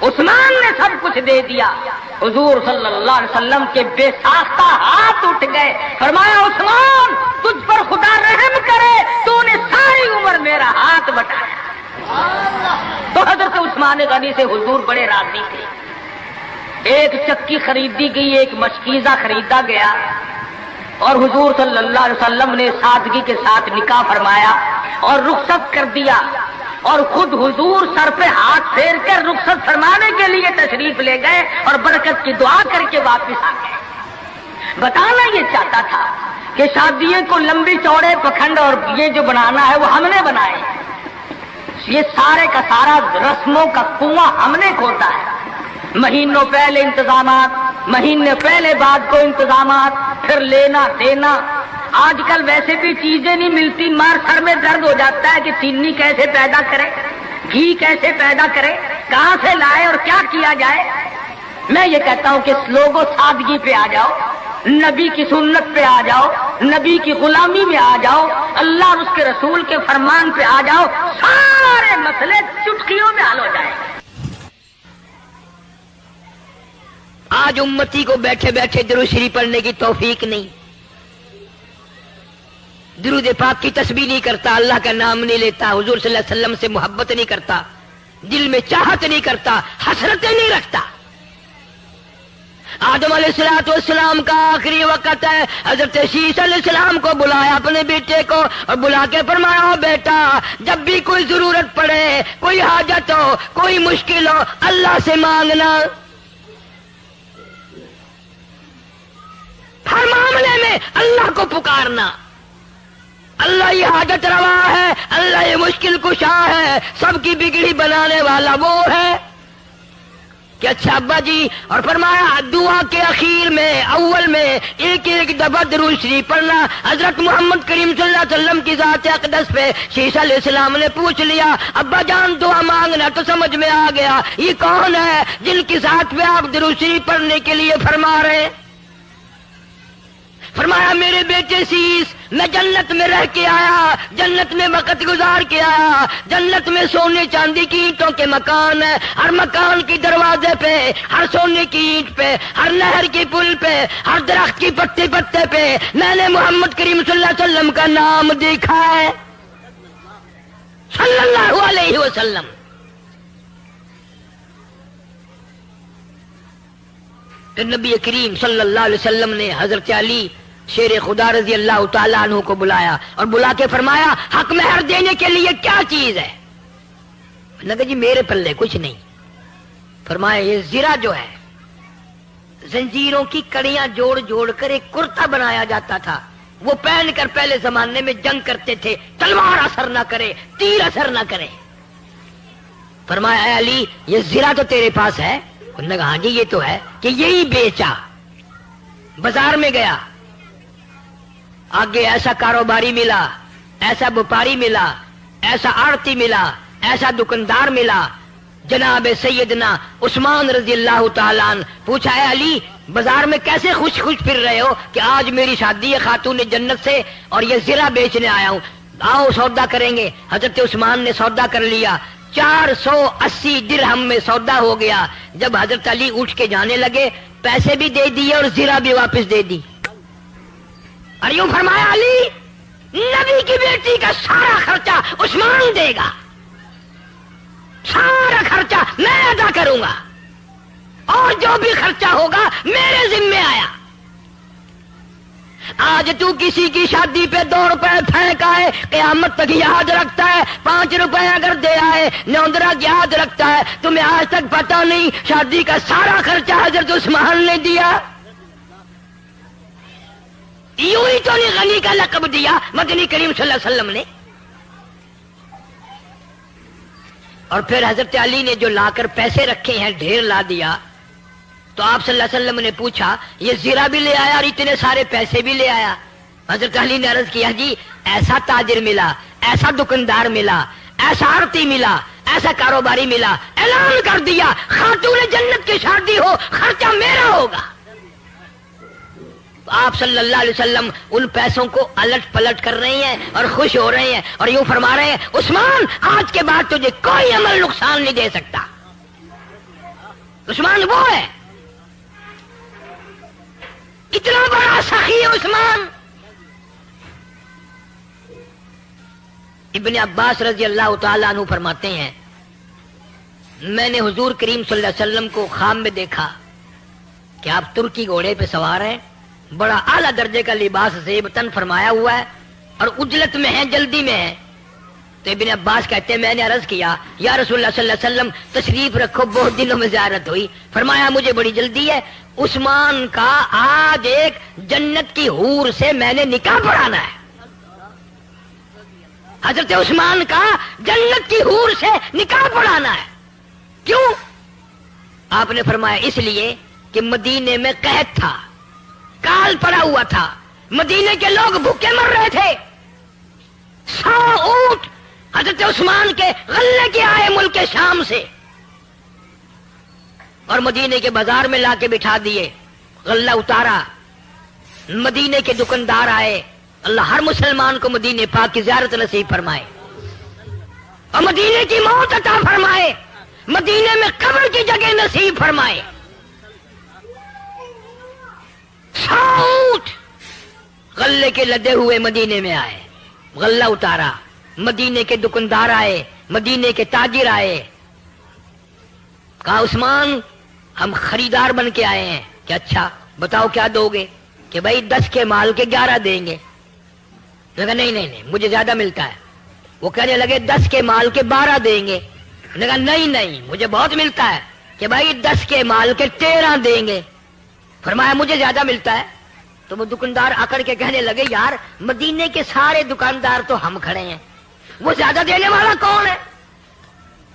Speaker 5: उस्मान ने सब कुछ दे दिया। हुजूर सल्लल्लाहु अलैहि वसल्लम के बेसाख्ता हाथ उठ गए। फरमाया उस्मान, तुझ पर खुदा रहम करे, तूने सारी उम्र मेरा हाथ बटाया। तो हजरत उस्मान गनी से हुजूर बड़े राजी थे। एक चक्की खरीदी गई, एक मशकीजा खरीदा गया और हुजूर सल्लल्लाहु अलैहि वसल्लम ने सादगी के साथ निकाह फरमाया और रुखसत कर दिया। और खुद हुजूर सर पे हाथ फेर कर रुखसत फरमाने के लिए तशरीफ ले गए और बरकत की दुआ करके वापस आ गए। बताना ये चाहता था कि शादियों को लंबी चौड़े पखंड और ये जो बनाना है वो हमने बनाए। ये सारे का सारा रस्मों का कुआं हमने खोदा है। महीनों पहले इंतजामात, महीने पहले बाद को इंतजामात, फिर लेना देना। आजकल वैसे भी चीजें नहीं मिलती, मार सर में दर्द हो जाता है कि चीनी कैसे पैदा करें, घी कैसे पैदा करें, कहां से लाए और क्या किया जाए। मैं ये कहता हूं कि लोगों सादगी पे आ जाओ, नबी की सुन्नत पे आ जाओ, नबी की गुलामी में आ जाओ, अल्लाह और उसके रसूल के फरमान पे आ जाओ, सारे मसले चुटकियों में हल हो जाए। आज उम्मती को बैठे बैठे दुरूद शरीफ पढ़ने की तौफीक नहीं, दुरूद पाक की तस्बीह नहीं करता, अल्लाह का नाम नहीं लेता, हुजूर सल्लल्लाहु अलैहि वसल्लम से मोहब्बत नहीं करता, दिल में चाहत नहीं करता, हसरतें नहीं रखता। आदम अलैहिस्सलाम का आखिरी वक्त है, हजरत शीश अलैहिस्सलाम को बुलाया अपने बेटे को और बुला के फरमाया बेटा जब भी कोई जरूरत पड़े, कोई हाजत हो, कोई मुश्किल हो, अल्लाह से मांगना। हर मामले में अल्लाह को पुकारना। अल्लाह ये हाजत रवा है, अल्लाह ये मुश्किल कुशा है, सबकी बिगड़ी बनाने वाला वो है कि अच्छा अब्बा जी। और फरमाया दुआ के आखिर में अव्वल में एक एक दफा दुरूद शरीफ पढ़ना। हजरत मोहम्मद करीम सल्लल्लाहु अलैहि वसल्लम की ज़ात अक़दस पे शीशा अलैहिस्सलाम ने पूछ लिया अब्बा जान दुआ मांगना, तो समझ में आ गया ये कौन है जिनकी ज़ात पे आप दुरूद शरीफ पढ़ने के लिए फरमा रहे हैं। फरमाया मेरे बेटे शीश, मैं जन्नत में रह के आया, जन्नत में वक्त गुजार के आया, जन्नत में सोने चांदी की ईंटों के मकान है, हर मकान की दरवाजे पे, हर सोने की ईंट पे, हर नहर की पुल पे, हर दरख्त की पत्ते पत्ते पे मैंने मोहम्मद करीम सल्लल्लाहु अलैहि वसल्लम का नाम देखा है, सल्लल्लाहु अलैहि वसल्लम। तो नबी करीम सल्लल्लाहु अलैहि वसल्लम ने हजरत अली शेर खुदा रजी अल्लाह तआला अन्हु को बुलाया और बुला के फरमाया हक महर देने के लिए क्या चीज है। लगा जी मेरे पल्ले कुछ नहीं। फरमाया ये जीरा जो है, जंजीरों की कड़ियां जोड़ जोड़ कर एक कुर्ता बनाया जाता था, वो पहनकर पहले जमाने में जंग करते थे, तलवार असर ना करे, तीर असर ना करे। फरमाया अली ये जीरा तो तेरे पास है? उन्होंने कहा हाँ जी ये तो है। कि यही बेचा। बाजार में गया, आगे ऐसा कारोबारी मिला, ऐसा व्यापारी मिला, ایسا آڑتی ملا، ایسا دکاندار ملا، جناب سیدنا عثمان رضی اللہ تعالیٰ عنہ۔ پوچھا ہے علی بازار میں کیسے خوش خوش پھر رہے ہو؟ کہ آج میری شادی ہے خاتون جنت سے اور یہ زرہ بیچنے آیا ہوں، آؤ سودا کریں گے۔ حضرت عثمان نے سودا کر لیا، 480 درہم میں سودا ہو گیا۔ جب حضرت علی اٹھ کے جانے لگے پیسے بھی دے دیے اور زرہ بھی واپس دے دی، اور یوں فرمایا علی نبی کی بیٹی کا سارا خرچہ عثمان دے گا، سارا خرچہ میں ادا کروں گا، اور جو بھی خرچہ ہوگا میرے ذمے آیا۔ آج تو کسی کی شادی پہ 2 روپے پھینک آئے قیامت تک یاد رکھتا ہے، 5 روپے اگر دے آئے نوندرا یاد رکھتا ہے۔ تمہیں آج تک پتا نہیں شادی کا سارا خرچہ حضرت عثمان نے دیا۔ یوں ہی تو نہیں غنی کا لقب دیا مدنی کریم صلی اللہ علیہ وسلم نے۔ اور پھر حضرت علی نے جو لا کر پیسے رکھے ہیں ڈھیر لا دیا، تو آپ صلی اللہ علیہ وسلم نے پوچھا یہ زیرہ بھی لے آیا اور اتنے سارے پیسے بھی لے آیا؟ حضرت علی نے عرض کیا جی ایسا تاجر ملا، ایسا دکاندار ملا، ایسا آڑتی ملا، ایسا کاروباری ملا، اعلان کر دیا خاتون جنت کی شادی ہو خرچہ میرا ہوگا۔ آپ صلی اللہ علیہ وسلم ان پیسوں کو الٹ پلٹ کر رہے ہیں اور خوش ہو رہے ہیں اور یوں فرما رہے ہیں عثمان آج کے بعد تجھے کوئی عمل نقصان نہیں دے سکتا۔ عثمان وہ ہے، اتنا بڑا سخی عثمان۔ ابن عباس رضی اللہ تعالیٰ عنہ فرماتے ہیں میں نے حضور کریم صلی اللہ علیہ وسلم کو خواب میں دیکھا کہ آپ ترکی گھوڑے پہ سوار ہیں، بڑا اعلیٰ درجے کا لباس زیب تن فرمایا ہوا ہے اور اجلت میں ہے، جلدی میں ہے۔ تو ابن عباس کہتے ہیں میں نے عرض کیا یا رسول اللہ صلی اللہ علیہ وسلم تشریف رکھو، بہت دنوں میں زیارت ہوئی۔ فرمایا مجھے بڑی جلدی ہے، عثمان کا آج ایک جنت کی حور سے میں نے نکاح پڑھانا ہے۔ حضرت عثمان کا جنت کی حور سے نکاح پڑھانا ہے۔ کیوں؟ آپ نے فرمایا اس لیے کہ مدینے میں قحط تھا، کال پڑا ہوا تھا، مدینے کے لوگ بھوکے مر رہے تھے، 100 اونٹ حضرت عثمان کے غلے کے آئے ملک شام سے اور مدینے کے بازار میں لا کے بٹھا دیے، غلہ اتارا، مدینے کے دکاندار آئے۔ اللہ ہر مسلمان کو مدینے پاک کی زیارت نصیب فرمائے اور مدینے کی موت عطا فرمائے، مدینے میں قبر کی جگہ نصیب فرمائے۔ 100 اونٹ غلے کے لدے ہوئے مدینے میں آئے، غلہ اتارا، مدینے کے دکاندار آئے، مدینے کے تاجر آئے، کہا عثمان ہم خریدار بن کے آئے ہیں کہ اچھا بتاؤ کیا دو گے؟ کہ بھائی 10 کے مال کے 11 دیں گے۔ کہا نہیں مجھے زیادہ ملتا ہے۔ وہ کہنے لگے 10 کے مال کے 12 دیں گے۔ کہا نہیں مجھے بہت ملتا ہے کہ بھائی 10 کے مال کے 13 دیں گے۔ فرمایا مجھے زیادہ ملتا ہے۔ تو وہ دکاندار اکڑ کے کہنے لگے یار مدینے کے سارے دکاندار تو ہم کھڑے ہیں، وہ زیادہ دینے والا کون ہے؟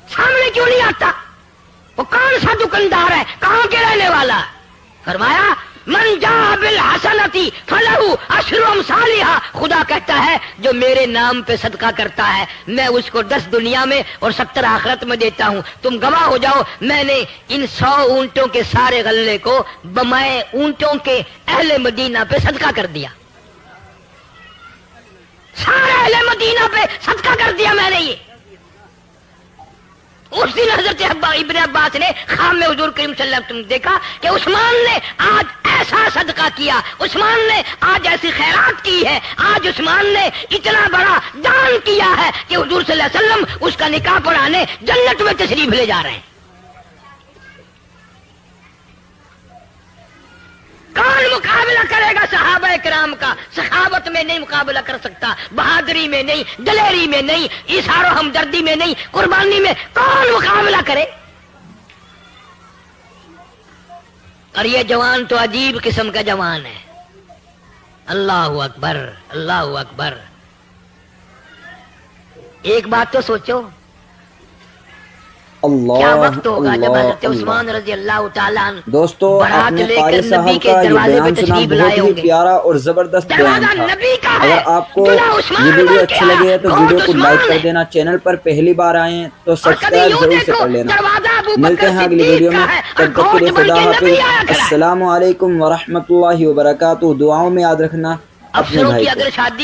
Speaker 5: سامنے کیوں نہیں آتا؟ وہ کون سا دکاندار ہے؟ کہاں کے رہنے والا؟ فرمایا من جاء بالحسنتی فلہ عشر امثالھا، خدا کہتا ہے جو میرے نام پہ صدقہ کرتا ہے میں اس کو 10 دنیا میں اور 70 آخرت میں دیتا ہوں۔ تم گواہ ہو جاؤ میں نے ان 100 اونٹوں کے سارے غلے کو بمائے اونٹوں کے اہل مدینہ پہ صدقہ کر دیا، سارے اہل مدینہ پہ صدقہ کر دیا میں نے۔ یہ اس دن حضرت ابن عباس نے خواب میں حضور کریم صلی اللہ علیہ وسلم دیکھا کہ عثمان نے آج ایسا صدقہ کیا، عثمان نے آج ایسی خیرات کی ہے، آج عثمان نے اتنا بڑا دان کیا ہے کہ حضور صلی اللہ علیہ وسلم اس کا نکاح پڑھانے جنت میں تشریف لے جا رہے ہیں۔ کون مقابلہ کرے گا صحابہ کرام کا؟ سخاوت میں نہیں مقابلہ کر سکتا، بہادری میں نہیں، دلیری میں نہیں، ایثار و ہمدردی میں نہیں، قربانی میں کون مقابلہ کرے؟ اور یہ جوان تو عجیب قسم کا جوان ہے۔ اللہ اکبر اللہ اکبر۔ ایک بات تو سوچو،
Speaker 2: اللہ
Speaker 5: کیا وقت ہوگا جب
Speaker 2: اللہ
Speaker 5: حضرت عثمان رضی اللہ تعالیٰ عنہ
Speaker 2: دوستو
Speaker 5: بارات
Speaker 2: آپ نے
Speaker 5: لے
Speaker 2: قاری
Speaker 5: کر
Speaker 2: صاحب
Speaker 5: نبی کے
Speaker 2: کا یہ
Speaker 5: دروازے
Speaker 2: بیان
Speaker 5: پہ
Speaker 2: سنا،
Speaker 5: تشریف
Speaker 2: بہت
Speaker 5: لائے
Speaker 2: ہی
Speaker 5: ہوں گے۔
Speaker 2: پیارا اور زبردست بیان
Speaker 5: دروازہ
Speaker 2: تھا۔
Speaker 5: نبی کا ہے،
Speaker 2: اگر آپ کو
Speaker 5: دلہا عثمان
Speaker 2: یہ ویڈیو
Speaker 5: بن
Speaker 2: اچھی
Speaker 5: کے
Speaker 2: لگی ہے تو
Speaker 5: گھوڑ
Speaker 2: ویڈیو کو
Speaker 5: عثمان
Speaker 2: لائک کر
Speaker 5: ہے۔
Speaker 2: دینا، چینل پر پہلی بار آئے ہیں تو
Speaker 5: اور کبھی
Speaker 2: سبسکرائب
Speaker 5: یوں
Speaker 2: ضرور سے
Speaker 5: دیکھو
Speaker 2: کر لینا۔
Speaker 5: دروازہ ابو
Speaker 2: ملتے
Speaker 5: بکر
Speaker 2: ہیں اگلی
Speaker 5: صدیق
Speaker 2: ویڈیو میں،
Speaker 5: کا ہے اور
Speaker 2: تب تک کے لیے
Speaker 5: گھوڑ بن
Speaker 2: خدا
Speaker 5: کے نبی آیا
Speaker 2: حافظ،
Speaker 5: کھڑا ہے۔
Speaker 2: السلام علیکم ورحمۃ اللہ وبرکاتہ۔ دعاؤں میں یاد رکھنا اپنے
Speaker 5: افسروں
Speaker 2: بھائی
Speaker 5: کی
Speaker 2: کو۔
Speaker 5: اگر شادی